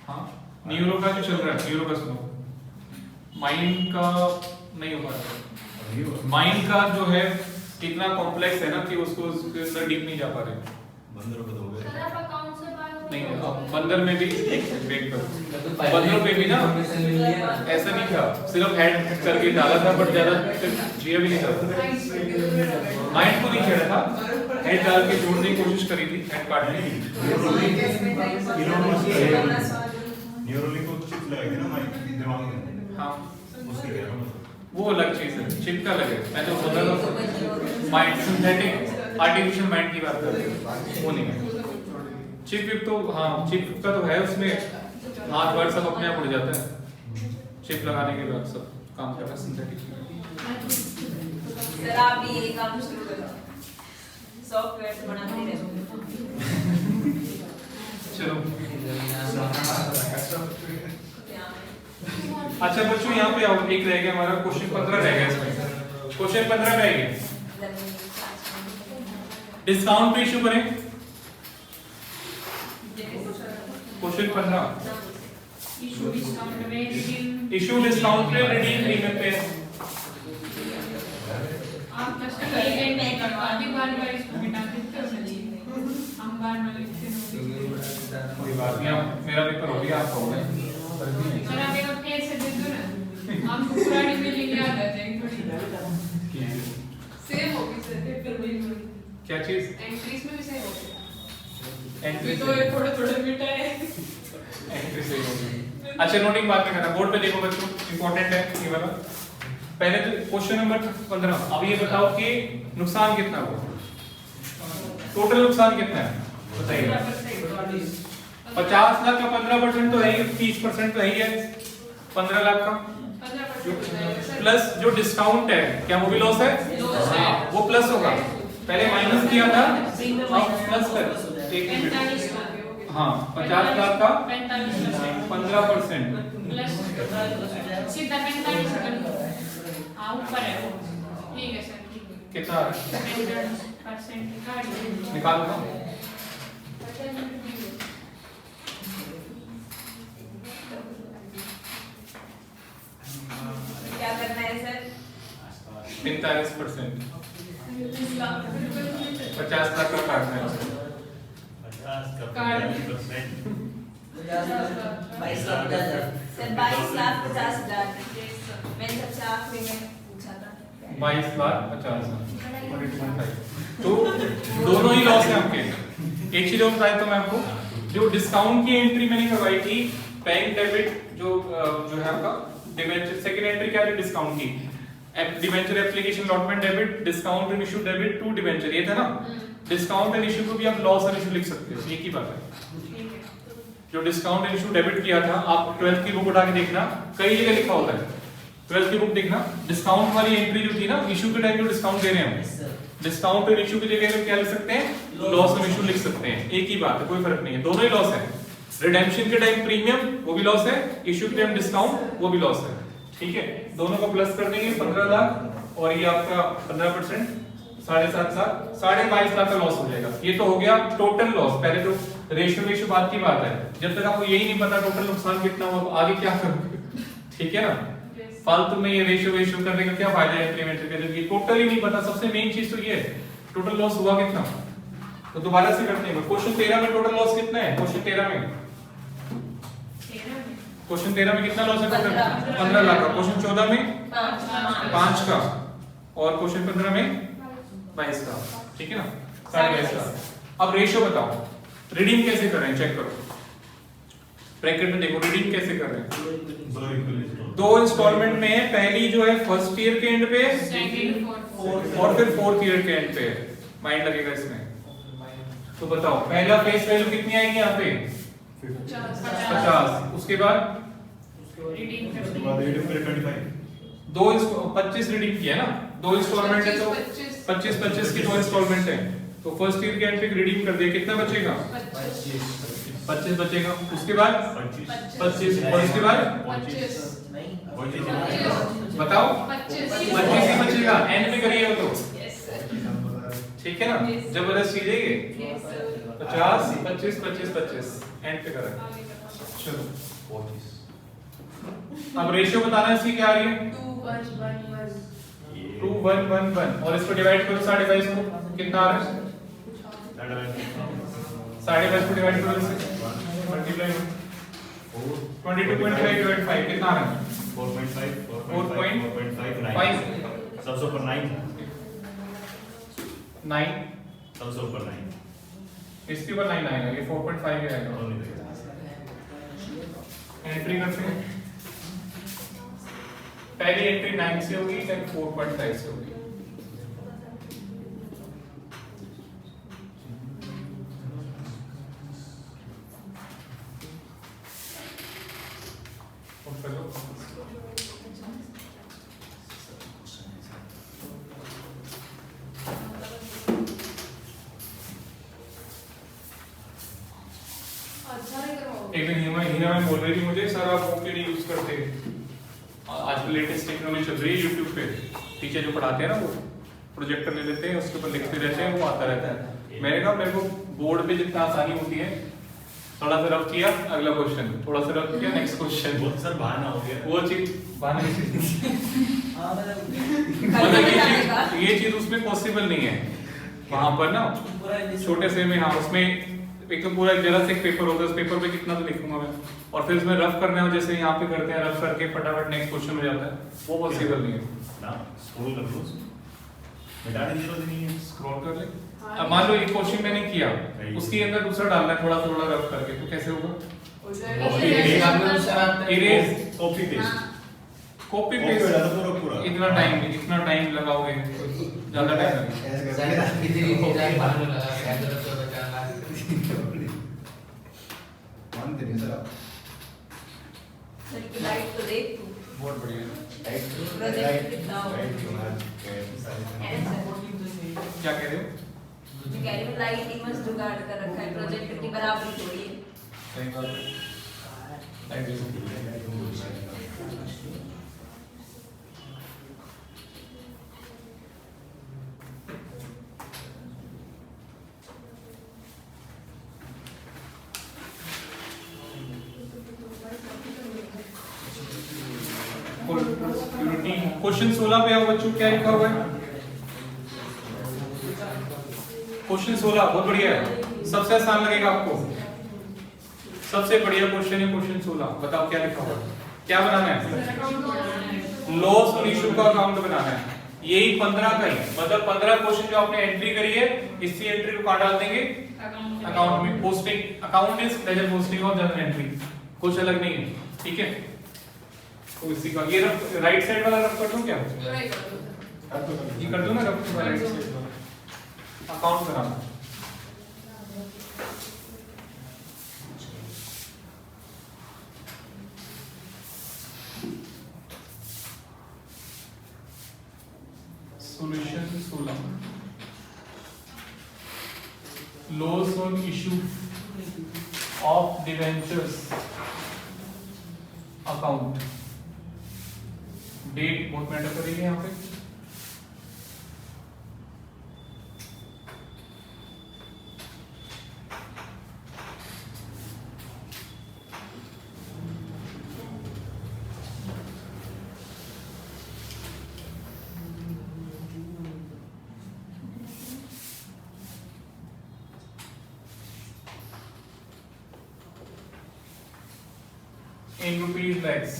[SPEAKER 1] हाँ, न्यूरो का जो चल रहा है, न्यूरो का सुनो, माइंड का नहीं हो पा रहा। माइंड का जो है इतना कॉम्प्लेक्स है ना कि उसको उसके अंदर डीप नहीं जा पा रहे।
[SPEAKER 6] बंदरों को दोगे?
[SPEAKER 3] सर आप अकाउंट से बात
[SPEAKER 1] नहीं, बंदर में भी वेट करो, बंदरों पे भी ना ऐसा नहीं था, सिर्फ हेड करके डाला था, बट ज्यादा जिया भी नहीं था, माइंड को नहीं छेड़ा था, हेड डाल के जोड़ने की कोशिश करी थी, हेड काटने की।
[SPEAKER 6] न्यूरोलिंक को चिप लगाई थी ना माइंड दिमाग में।
[SPEAKER 1] हाँ,
[SPEAKER 6] उसकी कह रहा हूँ।
[SPEAKER 1] वो अलग चीज है, चिप का अलग है। मैं तो बोल रहा था माइंड सिंथेटिक आर्टिफिशियल माइंड की बात कर रहे हैं, वो नहीं है। चिप विप तो हाँ, चिप का तो है, उसमें हाथ वाथ सब अपने आप उड़ जाता है, चिप लगाने के बाद सब काम कर रहा है सिंथेटिक।
[SPEAKER 2] सर आप भी ये काम शुरू करो, सॉफ्टवेयर बनाते रहो।
[SPEAKER 1] चलो अच्छा बच्चों, यहाँ पे आओ, एक रह गया हमारा क्वेश्चन 15 रह गया इसमें, क्वेश्चन 15 रह गया, डिस्काउंट पे इशू करें। क्वेश्चन 15
[SPEAKER 3] इशू डिस्काउंट में रिडीम
[SPEAKER 1] इशू डिस्काउंट पे रिडीम प्रीमियम पे
[SPEAKER 3] आप जस्ट पेमेंट नहीं करवा दी बार इसको मिटा देते हो सही हम बार में लिखते हैं
[SPEAKER 1] कोई बात नहीं, अब मेरा पेपर हो गया, आपका हो गया।
[SPEAKER 3] सर आप एक कैसे दे दो ना, हम पूरा डिटेल लेके आ जाते हैं थोड़ी सेम होगी सर पेपर में
[SPEAKER 1] क्या चीज?
[SPEAKER 3] एंट्रीज में भी सेम होगी
[SPEAKER 1] एंट्री
[SPEAKER 3] तो ये थोड़े थोड़े मिटा है
[SPEAKER 1] एंट्री सही होगी। अच्छा नोटिंग बात नहीं करना, बोर्ड पे देखो बच्चों, इंपॉर्टेंट है ये वाला। पहले तो क्वेश्चन नंबर 15, अब ये बताओ कि नुकसान कितना हुआ, टोटल नुकसान कितना है बताइए। 50 लाख का 15% तो है ही, 30% तो है ही है 15 लाख का,
[SPEAKER 3] 15%
[SPEAKER 1] प्लस जो डिस्काउंट है क्या वो भी लॉस है? वो प्लस होगा, पहले माइनस किया था अब प्लस कर, एक मिनट।
[SPEAKER 3] 45
[SPEAKER 1] हाँ 50 लाख का
[SPEAKER 3] 45%
[SPEAKER 1] 15%
[SPEAKER 3] प्लस सीधा 45 कर हाँ ऊपर है वो ठीक है सर ठीक है
[SPEAKER 1] कितना आ रहा है?
[SPEAKER 3] 15% निकाल
[SPEAKER 1] निकाल दो।
[SPEAKER 2] क्या करना है सर?
[SPEAKER 1] 45%, 50 लाख का काटना है।
[SPEAKER 5] 22 लाख 50 हजार।
[SPEAKER 2] सर 22,50,000 मैंने सबसे आखिरी में पूछा था
[SPEAKER 1] 22,50,000 तो दोनों ही लॉस है आपके। एक चीज और बताया तो मैं आपको, जो डिस्काउंट की एंट्री मैंने करवाई थी बैंक डेबिट जो है आपका डिबेंचर, सेकंड एंट्री क्या है डिस्काउंट की, debenture application allotment debit, discount and issue debit to debenture, ये था ना। डिस्काउंट एंड इशू को भी आप लॉस एंड इशू लिख सकते हो, एक ही बात है। जो डिस्काउंट एंड इशू डेबिट किया था, आप 12th की बुक उठा के देखना, कई जगह लिखा होता है, 12th की बुक देखना, डिस्काउंट वाली एंट्री जो थी ना, इशू के टाइम जो डिस्काउंट दे रहे हैं हम, डिस्काउंट और इशू की जगह पे क्या लिख सकते हैं? लॉस और इशू लिख सकते हैं, एक ही बात है, कोई फर्क नहीं है, दोनों ही लॉस है। रिडेम्पशन के टाइम प्रीमियम वो भी लॉस है, इशू के टाइम डिस्काउंट वो भी लॉस है, ठीक है। दोनों को प्लस कर देंगे 15 लाख और ये आपका 15% 7.5 22 लाख का लॉस हो जाएगा। ये तो हो गया टोटल लॉस। पहले तो रेशियो बात की बात है, जब तक आपको यही नहीं पता टोटल नुकसान कितना हो आगे क्या करोगे, ठीक है ना। फालतू में ये रेशियो करने का क्या फायदा है इंक्रीमेंटल का, जब ये टोटल ही नहीं पता। सबसे मेन चीज तो ये है टोटल लॉस हुआ कितना। तो दोबारा से करते हैं, क्वेश्चन 13 में टोटल लॉस कितना है? क्वेश्चन 13 में कितना लॉस है? 15 लाख का। क्वेश्चन 14 में 5 का और क्वेश्चन 15 में 22 का, ठीक है ना, 22.5 का। अब रेशियो बताओ, रिडीम कैसे कर रहे हैं, चेक करो ब्रैकेट में देखो, रिडीम कैसे कर रहे हैं। दो इंस्टॉलमेंट में है, पहली जो है फर्स्ट ईयर के एंड पे और फिर फोर्थ ईयर के एंड पे, माइंड लगेगा इसमें। तो बताओ पहला फेस वैल्यू कितनी आएगी यहाँ पे? 50। उसके बाद दो 25 रिडीम किया ना, दो इंस्टॉलमेंट है तो 25 की दो इंस्टॉलमेंट है, तो फर्स्ट ईयर के एंड पे रिडीम कर दिया, कितना बचेगा? 25 बचेगा। उसके बाद 25 और इसके बाद बताओ 25 ही बचेगा, एंड में करिए वो तो, ठीक है ना। जबरदस्त चीज है ये, 50 25 25 25 एंड पे करा। चलो अब रेशियो बताना है इसकी क्या आ रही है? 2 1 1 1 और इसको डिवाइड करो 22.5 को, कितना आ रहा है? 22.5 को डिवाइड करो इससे, मल्टीप्लाई 22.5 डिवाइड 5 कितना आ रहा है?
[SPEAKER 6] 4.5 सबसे ऊपर 9 सबसे ऊपर 9
[SPEAKER 1] इसके ऊपर 9 आएगा, ये 4.5 ही आएगा। एंट्री करते हैं, पहली एंट्री 9 से होगी, देन 4.5 से होगी। एक दिन हिना मैम बोल रही थी मुझे, सर आप वो केडी यूज करते हैं, आजकल लेटेस्ट टेक्नोलॉजी चल रही है यूट्यूब पे, टीचर जो पढ़ाते हैं ना वो प्रोजेक्टर ले लेते हैं, उसके ऊपर लिखते रहते हैं, वो आता रहता है। मैंने कहा मेरे को बोर्ड पे जितना आसानी होती है थोड़ा सा रफ किया, अगला क्वेश्चन, थोड़ा सा रफ किया, नेक्स्ट क्वेश्चन।
[SPEAKER 6] वो तो सर बहाना हो गया।
[SPEAKER 1] वो चीज बहाने की चीज
[SPEAKER 5] हाँ मतलब
[SPEAKER 1] मतलब ये चीज उसमें पॉसिबल नहीं है वहां पर ना,
[SPEAKER 5] पूरा
[SPEAKER 1] छोटे से में। हाँ, उसमें एक तो पूरा जरा से एक पेपर होता है, उस पेपर पे कितना तो लिखूंगा मैं, और फिर उसमें रफ करना है, जैसे यहाँ पे करते हैं रफ करके फटाफट नेक्स्ट क्वेश्चन में जाता है, वो पॉसिबल नहीं है।
[SPEAKER 6] ना स्क्रॉल कर लो, मिटाने की जरूरत नहीं है।
[SPEAKER 1] स्क्रॉल कर ले। अब मान लो एक क्वेश्चन मैंने किया, उसके अंदर दूसरा डालना है थोड़ा थोड़ा रफ करके, तो कैसे होगा?
[SPEAKER 3] हो
[SPEAKER 6] Copy
[SPEAKER 3] जाएगा।
[SPEAKER 1] Erase,
[SPEAKER 6] copy paste,
[SPEAKER 1] copy
[SPEAKER 6] copy
[SPEAKER 1] paste,
[SPEAKER 6] डालो पूरा पूरा।
[SPEAKER 1] इतना टाइम लगाओगे, ज्यादा टाइम लगेगा।
[SPEAKER 7] सर कितनी चीजें मालूम लगा कैसे तो बचाना
[SPEAKER 6] मानते नहीं सर आप।
[SPEAKER 2] सर की लाइट तो देख तू।
[SPEAKER 1] बहुत बढ़िया।
[SPEAKER 2] प्रोजेक्ट कितना हो?
[SPEAKER 1] क्या कह रहे हो?
[SPEAKER 2] मैं कह रही हूँ लाइट ही मस्त जुगाड़ कर रखा है, प्रोजेक्टर की बराबरी थोड़ी है।
[SPEAKER 1] सही बात है। लाइट क्वेश्चन 16 पे आओ बच्चों, क्या लिखा हुआ है? क्वेश्चन 16 बहुत बढ़िया है, सबसे आसान लगेगा आपको, सबसे बढ़िया क्वेश्चन है क्वेश्चन 16। बताओ क्या लिखा हुआ है, क्या बनाना है? लॉस और इशू का अकाउंट बनाना है। यही 15 का ही, मतलब 15 क्वेश्चन जो आपने एंट्री करी है, इसी एंट्री को कहां डाल देंगे? अकाउंट में। Posting account is pleasure posting और जनरल एंट्री, कुछ अलग नहीं है, ठीक है? तो इसी का ये राइट साइड वाला रफ कर दूं क्या? ये कर दूं ना रफ राइट साइड वाला अकाउंट बनाना। Solution 16 loss on issue of debentures account. Date बहुत मैटर करेगी यहाँ पे। In rupees lakhs,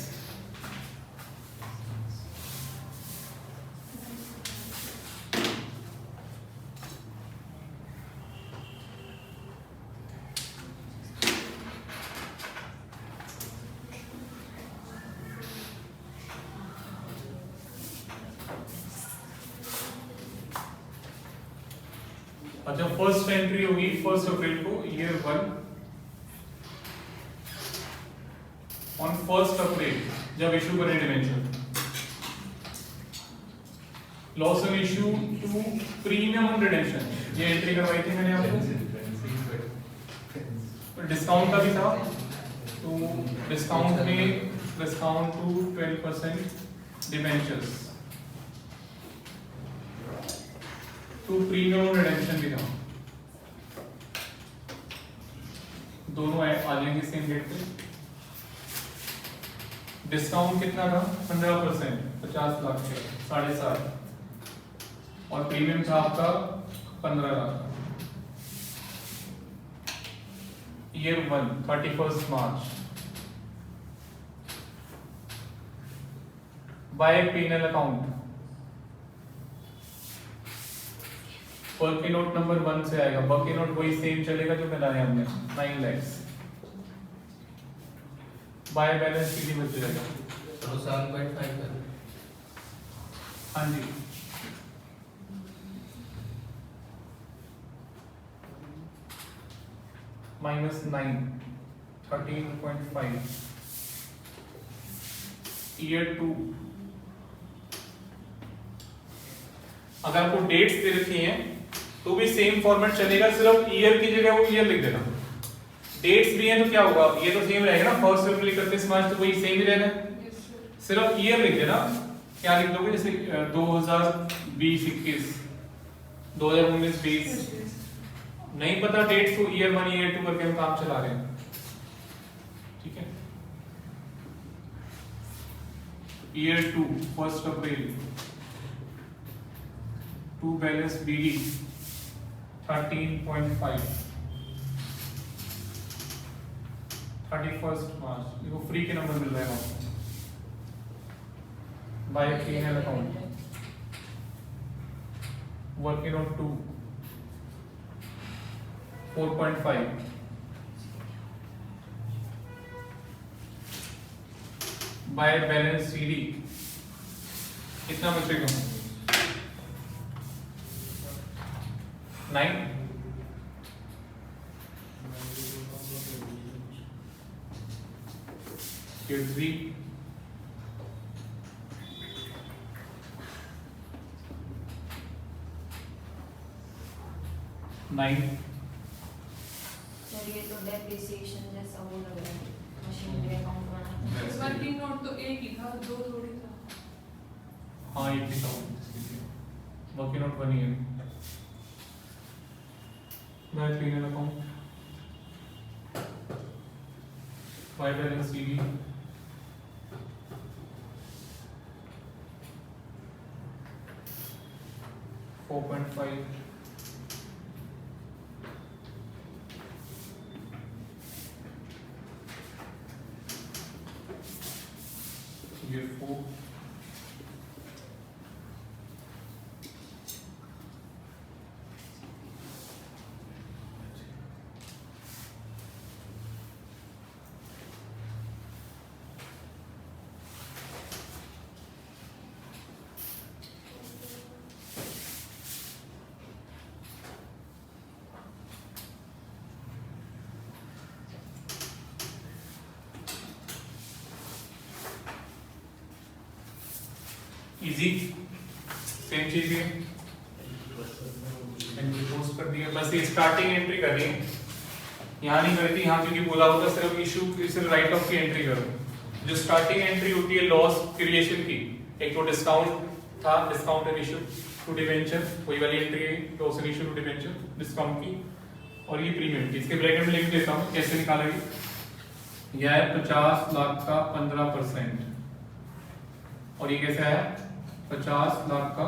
[SPEAKER 1] अच्छा फर्स्ट एंट्री होगी 1 अप्रैल को, ईयर 1 ऑन 1 अप्रैल जब इशू करें debenture. Loss on issue to premium on redemption, ये एंट्री करवाई थी मैंने आपको, डिस्काउंट का भी था, तो डिस्काउंट में डिस्काउंट टू 12% डिवेंचर्स, तो प्रीमियम ऑन रिडेम्पशन भी था, दोनों आ जाएंगे सेम डेट पे। डिस्काउंट कितना था? 15%, 50 लाख के 7.5, और प्रीमियम था आपका 15 लाख। ईयर 1 31 मार्च। बाय पेनल अकाउंट, बल्कि नोट नंबर 1 से आएगा, बल्कि नोट वही सेम चलेगा जो बनाया हमने 9 lakhs। बाय बैलेंस शीट ही बच जाएगा।
[SPEAKER 7] तो 7.5 कर।
[SPEAKER 1] हाँ जी, -9 13.5। ईयर 2, अगर आपको डेट्स दे रखी हैं तो भी सेम फॉर्मेट चलेगा, सिर्फ ईयर की जगह वो ईयर लिख देना। डेट्स भी हैं तो क्या होगा, ये तो सेम रहेगा ना, 1 अप्रैल 31 मार्च, तो वही सेम ही रहना है, सिर्फ ईयर लिख देना। क्या लिख दोगे, जैसे 2020-21, 2019-20, नहीं पता डेट्स तो ईयर 1 ईयर 2 करके हम काम चला रहे हैं। ईयर 2 1 अप्रैल टू बैलेंस BD 13.5 31 मार्च देखो फ्री के नंबर मिल रहे हैं आपको by P&L account working on 2 4.5 by balance CD कितना बचेगा 9 Year 3 9
[SPEAKER 2] सर ये तो डेप्रिसिएशन जैसा वो लग रहा है मशीनरी अकाउंट बनाना
[SPEAKER 3] वर्किंग नोट तो एक ही था, दो थोड़ी था।
[SPEAKER 1] हाँ एक ही था वर्किंग नोट बनी है by P&L account by balance CD 4.5 year 4 easy same चीज है एंट्री पोस्ट कर दिया बस ये स्टार्टिंग एंट्री करनी है यहाँ नहीं करती यहाँ क्योंकि बोला होता सिर्फ इशू सिर्फ राइट ऑफ की एंट्री करो जो स्टार्टिंग एंट्री होती है लॉस क्रिएशन की एक तो डिस्काउंट था discount and issue to debenture वही वाली एंट्री है loss and issue to debenture discount की और ये प्रीमियम की इसके ब्रैकेट में लिख देता हूँ कैसे निकालेगी यह है 50 लाख का 15% और ये कैसे आया 50 लाख का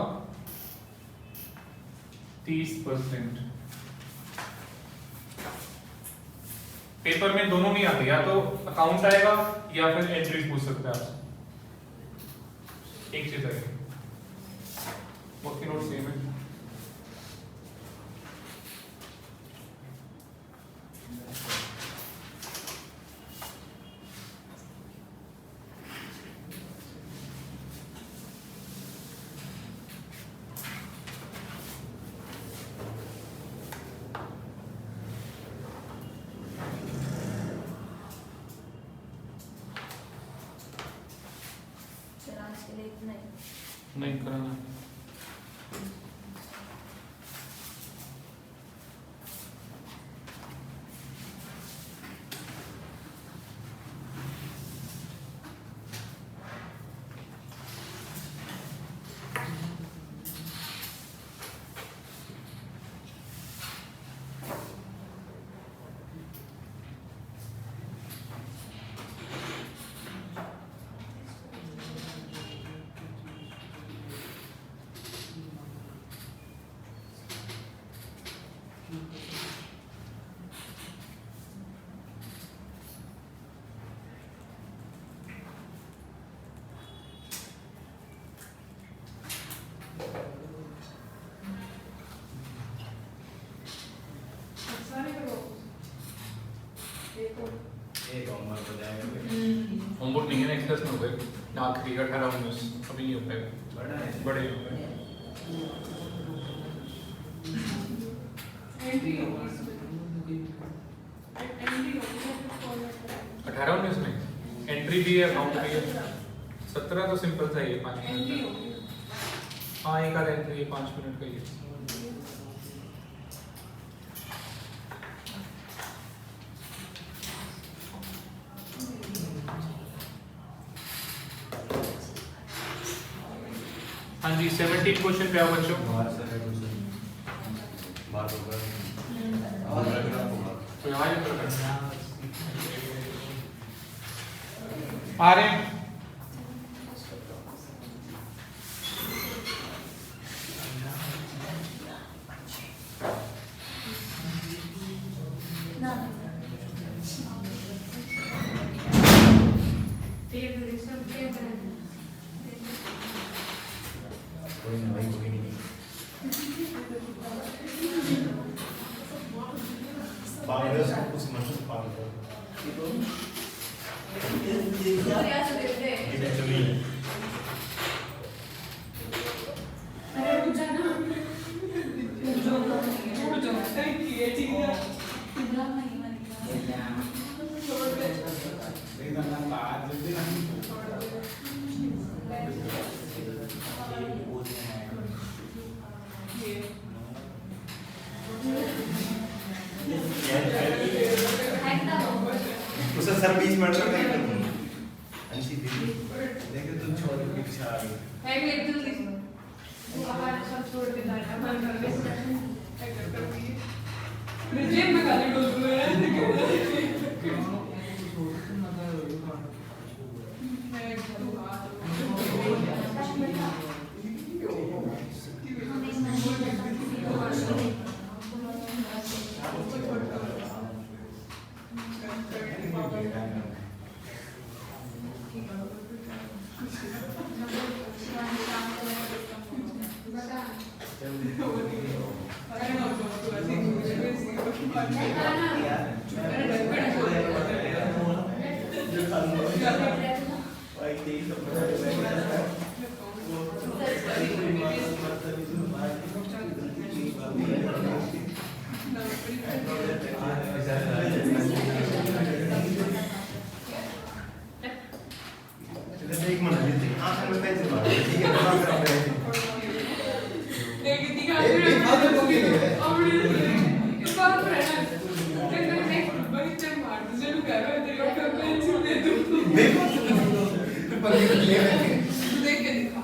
[SPEAKER 1] 30%। पेपर में दोनों नहीं आते या तो अकाउंट आएगा या फिर एंट्री पूछ सकते हैं आप एक चीज आएगी वर्किंग नोट सेम है
[SPEAKER 2] सर आज के लिए इतना ही
[SPEAKER 1] नहीं कराना
[SPEAKER 3] सारे करो एक और
[SPEAKER 4] एक होमवर्क हो जाएगा
[SPEAKER 1] होमवर्क नहीं है नेक्स्ट में हो गए आखिरी 18 19 अभी नहीं हो पाएगा
[SPEAKER 4] बड़ा है
[SPEAKER 1] बड़े हो गए
[SPEAKER 3] एंट्री होगी एंट्री होगी
[SPEAKER 1] 18 19 में एंट्री भी है अकाउंट भी है 17 तो सिंपल सा ही है 5
[SPEAKER 3] एंट्री
[SPEAKER 1] मिनट
[SPEAKER 3] होगी
[SPEAKER 1] हाँ एक आध एंट्री है 5 मिनट का ही है हाँ जी 17 क्वेश्चन पे आओ बच्चों
[SPEAKER 6] बाहर से है कुछ बात होगा
[SPEAKER 1] तो यहाँ जो करना आ रहे हैं
[SPEAKER 4] कोई ना भाई, कोई नहीं।
[SPEAKER 6] पागल है, कुछ मतलब पागल है।
[SPEAKER 3] क्या से देते हैं
[SPEAKER 6] ये चली है।
[SPEAKER 3] अरे रुक जा ना रुक जा थैंक यू ये ठीक है छोड़ दे
[SPEAKER 6] उसे सर 20 मिनट तक नहीं करूँगा। ऐसी दीदी, देखे तुम छोड़ के पीछे आ गई।
[SPEAKER 3] है कि जल्दी वो हमारे सब छोड़ के जाना मन कर ले है कर दिए मैं जेब में गाली डोल दूंगा यार
[SPEAKER 6] एक मिनट दीदी, आँख में पेंसिल मारो, ठीक है? आँख में पेंसिल।
[SPEAKER 3] एक दिखा फिर और इस बात पर है ना कि मैं बड़ी चल मार दूँ जरूर करो तेरे को पेंसिल दे दूँ
[SPEAKER 6] देखो,
[SPEAKER 3] देख के दिखा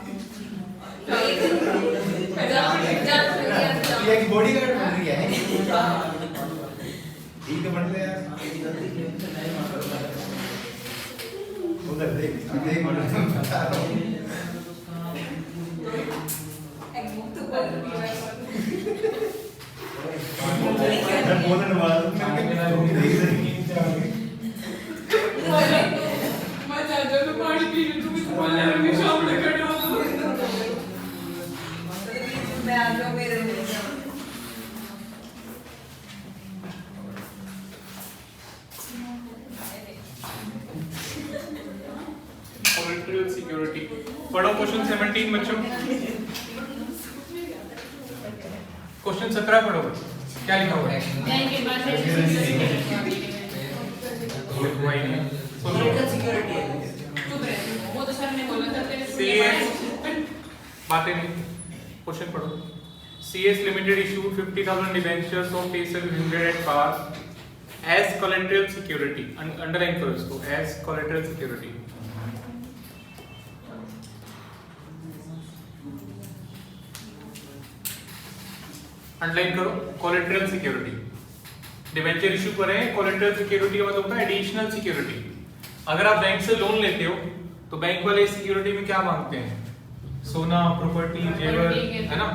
[SPEAKER 6] ये एक बॉडीगार्ड बन रही है। ठीक है, बन ले यार। उधर देख, देख बता रहा हूँ। मैं बोलने वाला हूँ, मैं
[SPEAKER 3] चाचा तो पानी पी रही तुम इसमें सामने खड़े हो
[SPEAKER 2] मैं आ जाऊँ मेरे लिए
[SPEAKER 1] कोलेटरल सिक्योरिटी पढ़ो क्वेश्चन 17 बच्चों क्वेश्चन 17 पढ़ो क्या लिखा हुआ है
[SPEAKER 3] बैंक के पास
[SPEAKER 2] सिक्योरिटी है
[SPEAKER 3] चुप रहे वो तो सर ने बोला था तेरे
[SPEAKER 1] बातें नहीं क्वेश्चन पढ़ो CS Limited issued 50,000 debentures of T7 100 at par as collateral security underline करो इसको as collateral security अंडरलाइन करो कोलेटरल सिक्योरिटी डिबेंचर इशू कर रहे हैं कोलेटरल सिक्योरिटी का मतलब होता है एडिशनल सिक्योरिटी अगर आप बैंक से लोन लेते हो तो बैंक वाले सिक्योरिटी में क्या मांगते हैं सोना प्रॉपर्टी जेवर है ना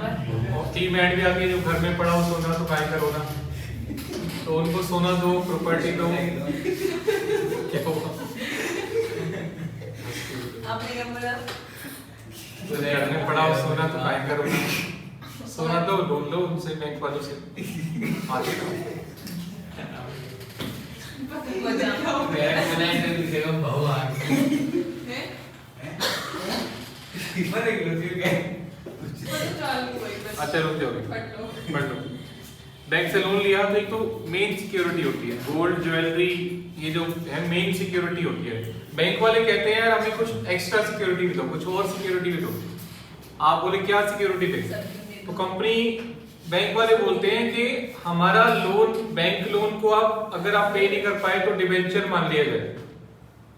[SPEAKER 1] और टीम ऐड भी आती है जो घर में पड़ा हो सोना तो काय करो ना तो उनको सोना दो प्रॉपर्टी दो क्या होगा
[SPEAKER 2] आपने क्या बोला
[SPEAKER 1] तो घर में पड़ा हो सोना तो काय करो ना सोना दो लोन लो उनसे बैंक वालों से आगे ना
[SPEAKER 7] बैंक मैनेजर की जगह बहु आ गई मरे गए
[SPEAKER 1] अच्छा रुक जाओ पढ़ लो बैंक से लोन लिया तो एक तो मेन सिक्योरिटी होती है गोल्ड ज्वेलरी ये जो है मेन सिक्योरिटी होती है बैंक वाले कहते हैं यार हमें कुछ एक्स्ट्रा सिक्योरिटी भी दो कुछ और सिक्योरिटी भी दो आप बोले क्या सिक्योरिटी दे तो कंपनी बैंक वाले बोलते हैं कि हमारा लोन बैंक लोन को आप अगर आप पे नहीं कर पाए तो डिबेंचर मान लिया जाए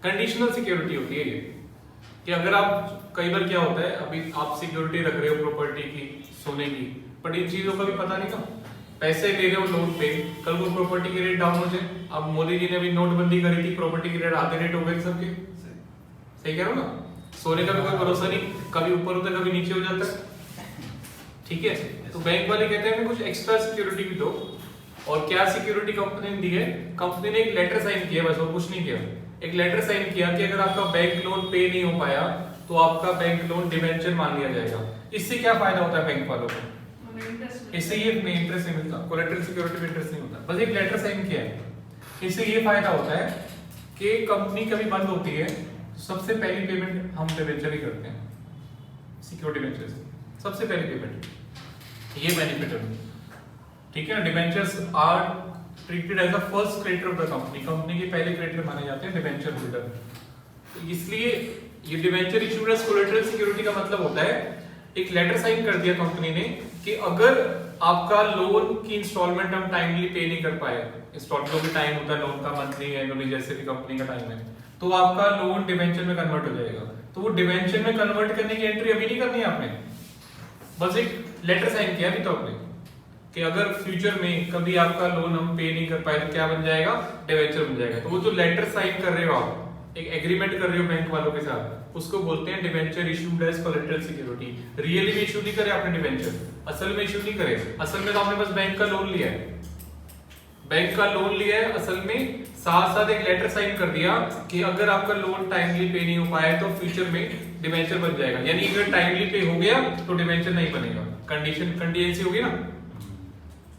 [SPEAKER 1] कंडीशनल सिक्योरिटी होती है ये कि अगर आप कई बार क्या होता है अभी आप सिक्योरिटी रख रहे हो प्रॉपर्टी की सोने की बट इन चीजों का भी पता नहीं ना पैसे ले रहे हो लोन पे कल को प्रॉपर्टी के रेट डाउन हो जाए अब मोदी जी ने अभी नोटबंदी करी थी प्रॉपर्टी के रेट आधे रेट हो गए सबके सही कह रहे हो ना सोने का भी कोई भरोसा नहीं कभी ऊपर होता है कभी नीचे हो जाता है ठीक है तो बैंक वाले कहते हैं कुछ एक्स्ट्रा सिक्योरिटी भी दो और क्या सिक्योरिटी कंपनी ने दी है कंपनी ने एक लेटर साइन किया बस और कुछ नहीं किया एक लेटर साइन किया कि अगर आपका बैंक लोन पे नहीं हो पाया तो आपका बैंक लोन डिवेंचर मान लिया जाएगा। इससे क्या फायदा होता है बैंक वालों को? इससे ये इंटरेस्ट नहीं मिलता, कोलेटरल सिक्योरिटी में इंटरेस्ट नहीं होता, बस एक लेटर साइन किया है। इससे ये फायदा होता है कि कंपनी कभी बंद होती है सबसे पहली पेमेंट हम डिवेंचर ही करते हैं, सिक्योरिटी डिवेंचर से सबसे पहली पेमेंट, ये बेनिफिट है। ठीक है ना, debentures are treated as a first creditor of the company, company के पहले क्रेडिटर माने जाते हैं डिवेंचर होल्डर। तो इसलिए ये debenture issued as collateral security का मतलब होता है एक लेटर साइन कर दिया कंपनी ने कि अगर आपका लोन की इंस्टॉलमेंट हम टाइमली पे नहीं कर पाए, इंस्टॉलमेंट भी टाइम होता है लोन का, मंथली एनुअली जैसे भी कंपनी का टाइम है, तो आपका लोन डिवेंचर में कन्वर्ट हो जाएगा। तो वो डिवेंचर में कन्वर्ट करने की एंट्री अभी नहीं करनी है आपने, बस एक लेटर साइन किया अभी तो आपने कि अगर फ्यूचर में कभी आपका लोन हम पे नहीं कर पाए तो क्या बन जाएगा, डिवेंचर बन जाएगा। तो वो जो लेटर साइन कर रहे हो आप, एक एग्रीमेंट कर रहे हो बैंक वालों के साथ, उसको बोलते हैं debenture issued as collateral security. Really में इशू नहीं करे आपने डिवेंचर, असल में इशू नहीं करे, असल में तो आपने बस बैंक का लोन लिया है, बैंक का लोन लिया है, असल में साथ साथ एक लेटर साइन कर दिया कि अगर आपका लोन टाइमली पे नहीं हो पाया तो फ्यूचर में डिवेंचर बन जाएगा। यानी अगर टाइमली पे हो गया तो डिवेंचर नहीं बनेगा, कंडीशन कंटीजेंसी होगी ना,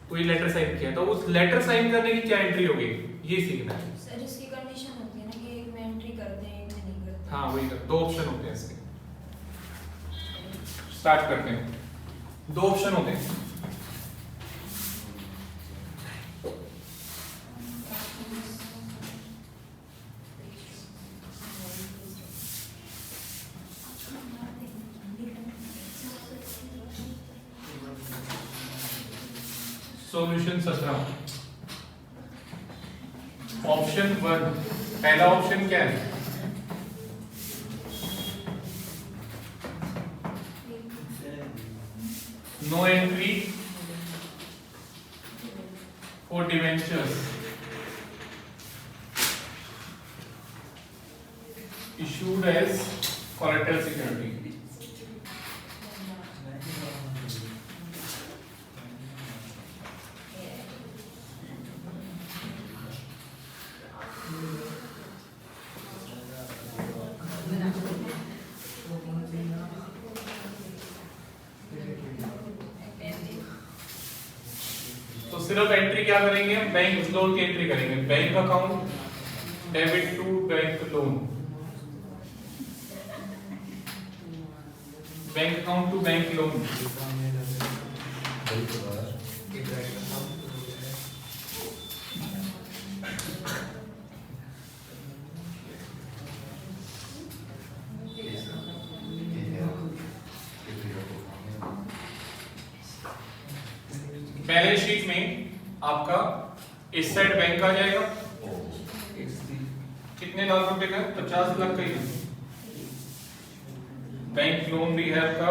[SPEAKER 1] तो ये लेटर साइन किया। तो उस लेटर साइन करने की क्या एंट्री होगी ये सीखना है।
[SPEAKER 2] सर इसकी कंडीशन होती है ना कि एक में एंट्री करते हैं एक में नहीं करते।
[SPEAKER 1] हाँ वही, दो ऑप्शन होते हैं इसके। स्टार्ट करते हैं, दो ऑप्शन होते हैं। सॉल्यूशन 17, ऑप्शन 1, पहला ऑप्शन क्या है? No entry for debentures issued as collateral security. तो सिर्फ एंट्री क्या करेंगे, बैंक लोन की एंट्री करेंगे, bank account debit to bank loan, bank account to bank loan. Balance sheet में आपका इस साइड बैंक आ जाएगा, कितने लाख रुपए का, 50 लाख का ही है। बैंक लोन भी है आपका,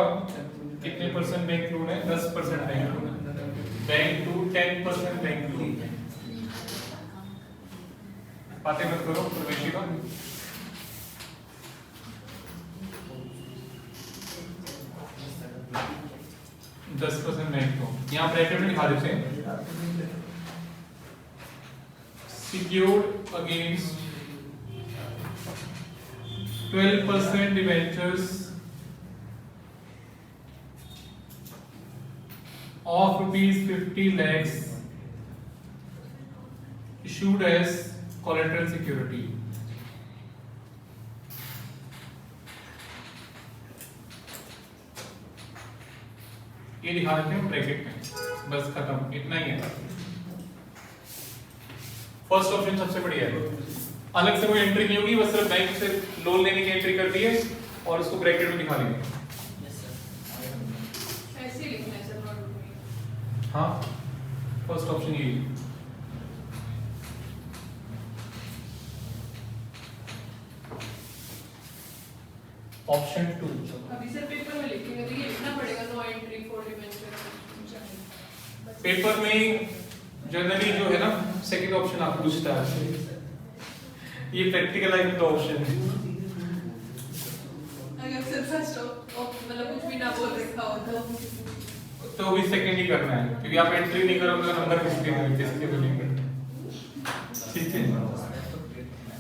[SPEAKER 1] कितने परसेंट बैंक लोन है, 10% बैंक लोन है, बैंक टू 10% बैंक लोन है। बातें मत करो प्रवेशी का। बैंक लोन यहाँ ब्रैकेट में लिखा देते हैं, secured against 12% debentures of ₹50 lakhs issued as collateral security. ये दिखा देते हैं ब्रैकेट में, बस खत्म, इतना ही है। फर्स्ट ऑप्शन सबसे बढ़िया है, अलग से कोई एंट्री नहीं होगी, बस सिर्फ बैंक से लोन लेने की एंट्री कर दी है और उसको ब्रैकेट में दिखा देंगे।
[SPEAKER 3] ऐसे ही लिखना है सर, नोट में।
[SPEAKER 1] हाँ फर्स्ट ऑप्शन यही है। ऑप्शन 2
[SPEAKER 3] अभी सर पेपर में लिखेंगे तो ये लिखना पड़ेगा, no entry for debenture.
[SPEAKER 1] Paper में जनरली जो है ना सेकंड ऑप्शन आप पूछता है, ये प्रैक्टिकल लाइफ का ऑप्शन है।
[SPEAKER 3] अगर सर फर्स्ट मतलब कुछ भी ना बोल रखा हो
[SPEAKER 1] तो भी सेकंड ही करना है, क्योंकि आप एंट्री नहीं करोगे तो नंबर किसके मिलेंगे। ठीक है,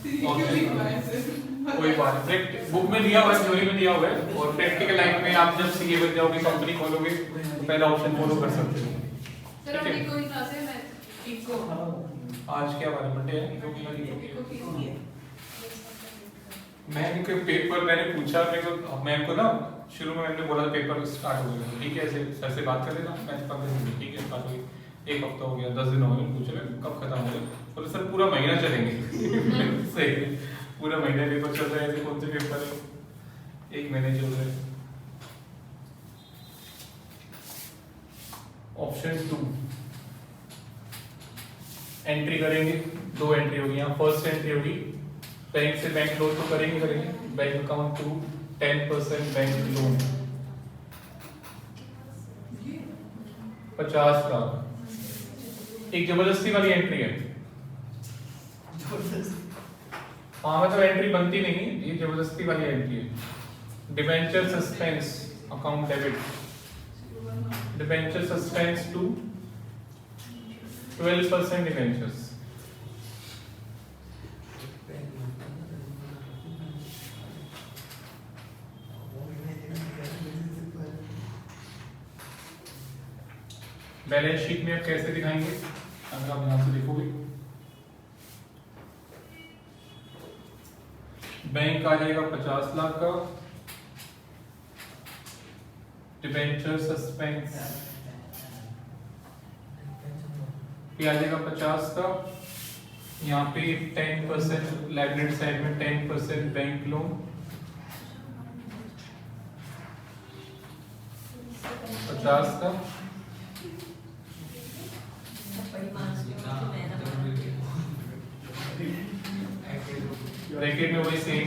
[SPEAKER 3] क्यों लिखवाया सर?
[SPEAKER 1] कोई बात नहीं, बुक में दिया हुआ है, थ्योरी में दिया हुआ है, और प्रैक्टिकल लाइफ में आप जब सीए बन जाओगे, कंपनी खोलोगे तो पहला ऑप्शन फॉलो कर सकते हो।
[SPEAKER 3] सर अपनी कोई क्लास है, मैं इको
[SPEAKER 1] आज क्या वाला मंडे है?
[SPEAKER 3] इको की
[SPEAKER 1] मैं पेपर मैंने पूछा, मेरे को ना शुरू में मैंने बोला पेपर स्टार्ट हो गया, ठीक है, ऐसे सर से बात कर लेना, मैं 15 दिन, ठीक है, स्टार्ट हो गई, एक हफ्ता हो गया, 10 दिन हो गए, पूछ रहे कब खत्म हो गया, बोले सर पूरा महीना चलेंगे। सही है, पूरा महीना पेपर चल रहा है, ऐसे कौन से पेपर है, एक महीने चल रहे हैं। ऑप्शन 2 एंट्री करेंगे, 2 एंट्री होगी यहाँ। फर्स्ट एंट्री होगी बैंक से बैंक लोन तो करेंगे, bank account to 10% bank loan 50 का, एक जबरदस्ती वाली एंट्री है। हाँ मतलब एंट्री बनती नहीं है, ये जबरदस्ती वाली एंट्री है। Debenture suspense account debit, debenture suspense to 12% debentures. Balance sheet में आप कैसे दिखाएंगे, अगर आप यहां से देखोगे बैंक आ जाएगा 50 लाख का, डिबेंचर सस्पेंस पे आ जाएगा 50 का, यहाँ पे 10% लाइबिलिटी साइड में 10% बैंक लोन 50 का, ब्रैकेट में वही सेम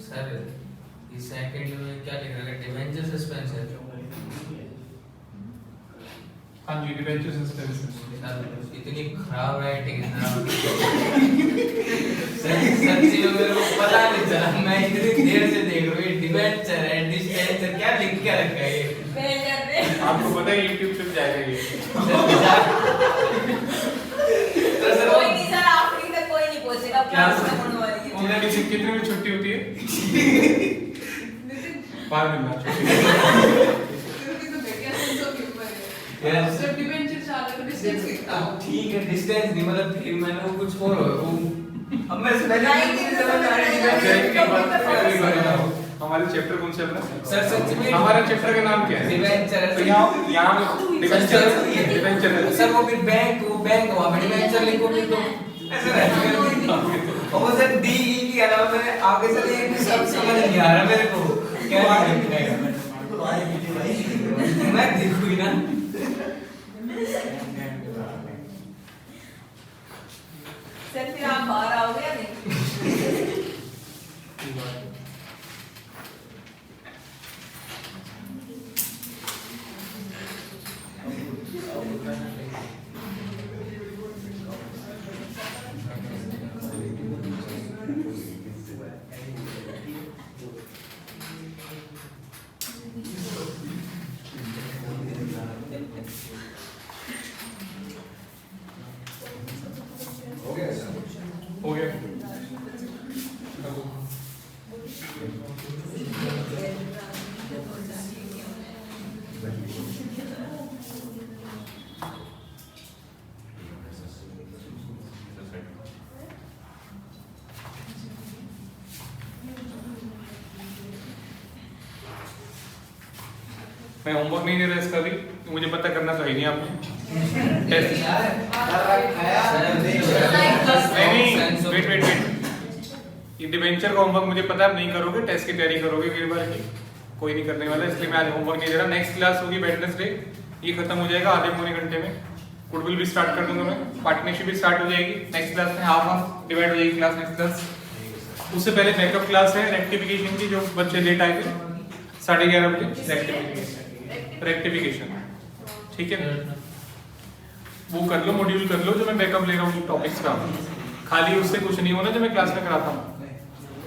[SPEAKER 4] सर इस सेकंड में क्या लिख रहा है, डिबेंचर सस्पेंस है।
[SPEAKER 1] हाँ जी, डिबेंचर सस्पेंस।
[SPEAKER 4] सर इतनी खराब राइटिंग है ना सच्ची में मेरे को पता नहीं चला, मैं इतनी देर से देख रहा हूँ डिबेंचर है, डिस्पेंसर क्या लिख के रखा है ये।
[SPEAKER 1] आपको पता है YouTube पे जाएगा ये।
[SPEAKER 2] कोई नहीं सर, आखिरी तक कोई नहीं पहुंचेगा, क्लास खत्म होने वाली है।
[SPEAKER 1] उन्हें कितने में छुट्टी होती है?
[SPEAKER 3] नितिन
[SPEAKER 1] 5 दिन बाद छुट्टी।
[SPEAKER 3] तो देखिए सेंस ऑफ ह्यूमर है। सर डिबेंचर चाह रहा है, डिस्टेंस लिखता हूं।
[SPEAKER 4] ठीक है, डिस्टेंस नहीं मतलब फिर मैंने वो कुछ और वो अब मैं पहले समझ आ रही है।
[SPEAKER 1] हमारे चैप्टर कौन चल रहा है?
[SPEAKER 4] सर सच में
[SPEAKER 1] हमारा चैप्टर का नाम क्या है?
[SPEAKER 4] डिबेंचर
[SPEAKER 1] तो यहाँ डिबेंचर है।
[SPEAKER 4] सर वो फिर बैंक वहाँ पे डिबेंचर लिखो भी तो ऐसे रहता और सर डी ई के अलावा मैंने आगे से एक भी शब्द समझ नहीं आ रहा मेरे को क्या लिखना है। मैं देखूँ ही ना।
[SPEAKER 2] सर फिर आप बाहर आओगे या नहीं?
[SPEAKER 1] हो गया। मैं होमवर्क नहीं दे रहा इसका भी, मुझे पता करना तो है नहीं आपने टेस्ट। नहीं वेट ये डिबेंचर का होमवर्क मुझे पता है आप नहीं करोगे, टेस्ट की तैयारी करोगे कई बार की, कोई नहीं करने वाला, इसलिए मैं आज होमवर्क नहीं दे रहा। नेक्स्ट क्लास होगी वेडनेसडे, ये खत्म हो जाएगा आधे पौने घंटे में। गुडविल भी स्टार्ट कर दूंगा मैं, पार्टनरशिप भी स्टार्ट हो जाएगी नेक्स्ट क्लास में, हाफ डिवाइड हो जाएगी क्लास नेक्स्ट क्लास। उससे पहले बैकअप क्लास है रेक्टिफिकेशन की, जो बच्चे लेट आए थे 11:30 बजे रेक्टिफिकेशन, ठीक है वो कर लो, मॉड्यूल कर लो जो मैं बैकअप ले रहा हूँ टॉपिक्स का, खाली उससे कुछ नहीं होना जो मैं क्लास में कराता हूँ।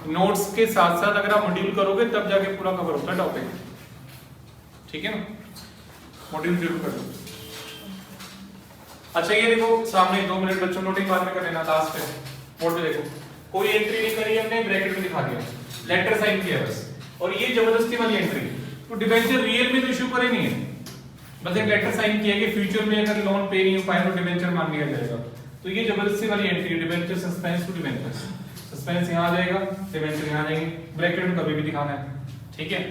[SPEAKER 1] नोट्स के साथ साथ अगर आप मॉड्यूल करोगे तब जाके पूरा कवर होता है टॉपिक, ठीक है ना, मॉड्यूल जरूर कर लो। अच्छा ये देखो सामने 2 मिनट बच्चों नोटिंग बाद में कर लेना, लास्ट पे बोर्ड पे देखो, कोई एंट्री नहीं करी हमने, ब्रैकेट में दिखा दिया, लेटर साइन किया बस, और ये जबरदस्ती वाली एंट्री, तो डिबेंचर रियल में तो इशू करे नहीं है, बस एक लेटर साइन किया कि फ्यूचर में अगर लोन पे नहीं हो पाए तो डिबेंचर मान लिया जाएगा, तो ये जबरदस्ती वाली एंट्री है, debenture suspense to debenture, suspense यहाँ आ जाएगा, डिबेंचर यहाँ आ जाएंगे, ब्रैकेट में कभी भी दिखाना है, ठीक है।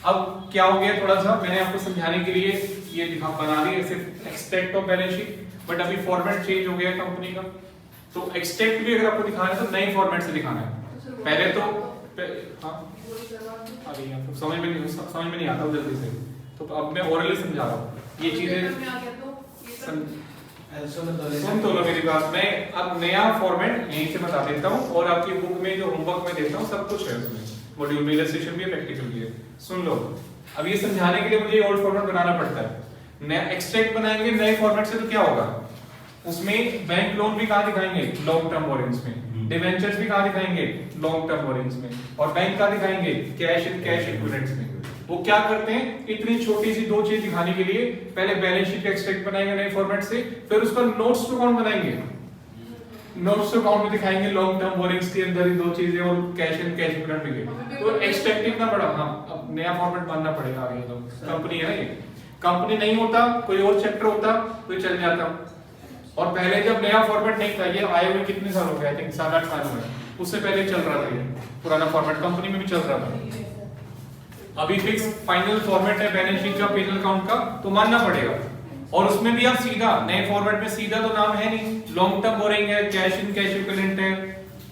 [SPEAKER 1] अब क्या हो गया, थोड़ा सा मैंने आपको समझाने के लिए ये दिखा बना दिया सिर्फ extract of balance sheet, but अभी फॉर्मेट चेंज हो गया कंपनी का, तो एक्सट्रैक्ट भी अगर आपको दिखाना है तो नए फॉर्मेट से दिखाना है, पहले तो हाँ अरे आपको समझ में नहीं आता जल्दी से, तो अब मैं ओरली समझा रहा हूँ ये चीजें, सुन तो लो मेरी बात, मैं अब नया फॉर्मेट यहीं से बता देता हूँ, और आपकी बुक में जो होमवर्क में देता हूँ सब कुछ है उसमें, मॉड्यूल में इलस्ट्रेशन भी है, प्रैक्टिकल भी है, सुन लो। अब ये समझाने के लिए मुझे ओल्ड फॉर्मेट बनाना पड़ता है, नया एक्सट्रैक्ट बनाएंगे नए फॉर्मेट से तो क्या होगा, उसमें बैंक लोन भी कहाँ दिखाएंगे, लॉन्ग टर्म बोरिंग्स में, डिवेंचर्स भी कहाँ दिखाएंगे, लॉन्ग टर्म बोरिंग्स में, और बैंक कहाँ दिखाएंगे, कैश एंड कैश इक्विवेलेंट्स में। वो क्या करते हैं, इतनी छोटी सी 2 चीज दिखाने के लिए पहले बैलेंस शीट का एक्सट्रैक्ट बनाएंगे नए फॉर्मेट से, फिर उसका नोट्स टू अकाउंट बनाएंगे, नोट्स टू अकाउंट में दिखाएंगे लॉन्ग टर्म बोरिंग्स के अंदर ही 2 चीजें और कैश एंड कैश इक्विवेलेंट भी, तो एक्सट्रैक्ट इतना बड़ा, हाँ अब नया फॉर्मेट मानना पड़ेगा आगे, तो कंपनी है ना ये, कंपनी नहीं होता कोई और चैप्टर होता तो चल जाता, और पहले जब नया फॉर्मेट नहीं था, ये आए हुए कितने साल हो गए, आई थिंक 7-8 साल हो गए, उससे पहले चल रहा था ये पुराना फॉर्मेट, कंपनी में भी चल रहा था, अभी फिक्स फाइनल फॉर्मेट है बैलेंस शीट का, P&L अकाउंट का, तो मानना पड़ेगा, और उसमें भी आप सीधा नए फॉर्मेट में सीधा तो नाम है नहीं, लॉन्ग टर्म बोरिंग है, कैश इन कैश इक्विवेलेंट है,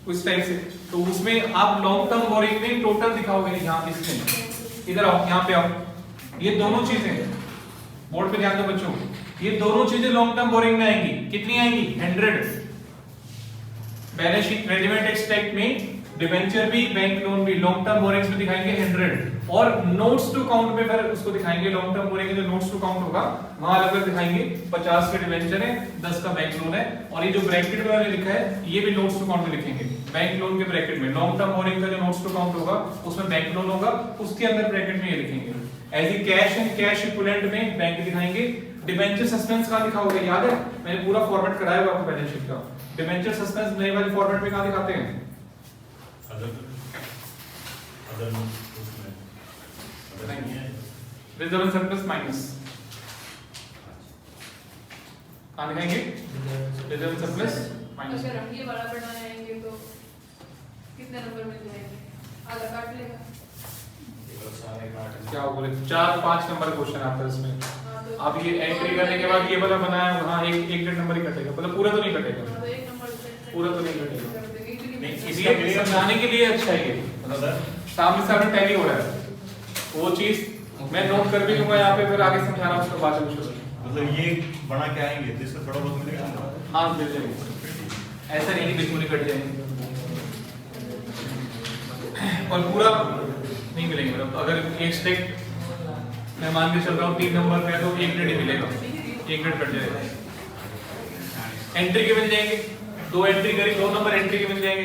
[SPEAKER 1] उस टाइप से, तो उसमें आप लॉन्ग टर्म बोरिंग में टोटल दिखाओगे, यहाँ इसमें इधर आओ, यहाँ पे आओ, ये दोनों चीजें बोर्ड पे ध्यान दो बच्चों, ये दोनों चीजें लॉन्ग टर्म बोरिंग में आएंगी, कितनी आएंगी, 100, बैलेंस शीट रेजिमेंट एक्सट्रैक्ट में डिबेंचर भी बैंक लोन भी लॉन्ग टर्म बोरिंग्स में दिखाएंगे 100, और नोट्स टू अकाउंट में फिर उसको दिखाएंगे लॉन्ग टर्म बोरिंग जो नोट्स टू अकाउंट होगा वहां अलग अलग दिखाएंगे, 50 का डिबेंचर है, 10 का बैंक लोन है, और ये जो ब्रैकेट में मैंने लिखा है ये भी नोट्स टू अकाउंट में लिखेंगे, बैंक लोन के ब्रैकेट में लॉन्ग टर्म बोरिंग का जो नोट्स टू अकाउंट होगा उसमें बैंक लोन होगा, उसके अंदर ब्रैकेट में ये लिखेंगे, as cash and cash equivalent में बैंक दिखाएंगे, डिबेंचर सस्पेंस कहां दिखाओगे, याद है मैंने पूरा फॉर्मेट कराया हुआ आपको बैलेंस शीट का, डिबेंचर सस्पेंस नए वाले फॉर्मेट में कहां दिखाते हैं, रिजर्व सरप्लस माइनस कहां दिखाएंगे, रिजर्व सरप्लस माइनस,
[SPEAKER 3] अगर हम ये वाला बनाएंगे तो कितने नंबर मिल जाएंगे, आधा काट लेगा,
[SPEAKER 1] क्या बोले 4-5 नंबर क्वेश्चन आता है इसमें,
[SPEAKER 3] हाँ, तो
[SPEAKER 1] अब ये एंट्री करने के बाद ये वाला बनाया वहां एक 1.5 नंबर ही कटेगा, मतलब पूरा तो नहीं कटेगा,
[SPEAKER 3] तो 1 नंबर से
[SPEAKER 1] पूरा तो नहीं कटेगा,
[SPEAKER 3] नहीं,
[SPEAKER 1] इसलिए समझाने के लिए अच्छा है ये, सामने सामने टैली हो रहा है, वो चीज मैं नोट कर भी लूंगा यहाँ पे, फिर आगे समझाना उसके बाद मुश्किल,
[SPEAKER 6] मतलब ये बना के आएंगे तो इसका थोड़ा बहुत मिलेगा,
[SPEAKER 1] हाँ मिल जाएंगे, ऐसा नहीं कि बिल्कुल ही कट जाएंगे, और पूरा नहीं मिलेंगे, मतलब अगर एक स्टेक मैं मान के चल रहा हूँ 3 नंबर पे तो 1 मिनट ही मिलेगा, 1 मिनट कट जाएगा, एंट्री के मिल जाएंगे, 2 एंट्री करी 2 नंबर एंट्री के मिल जाएंगे,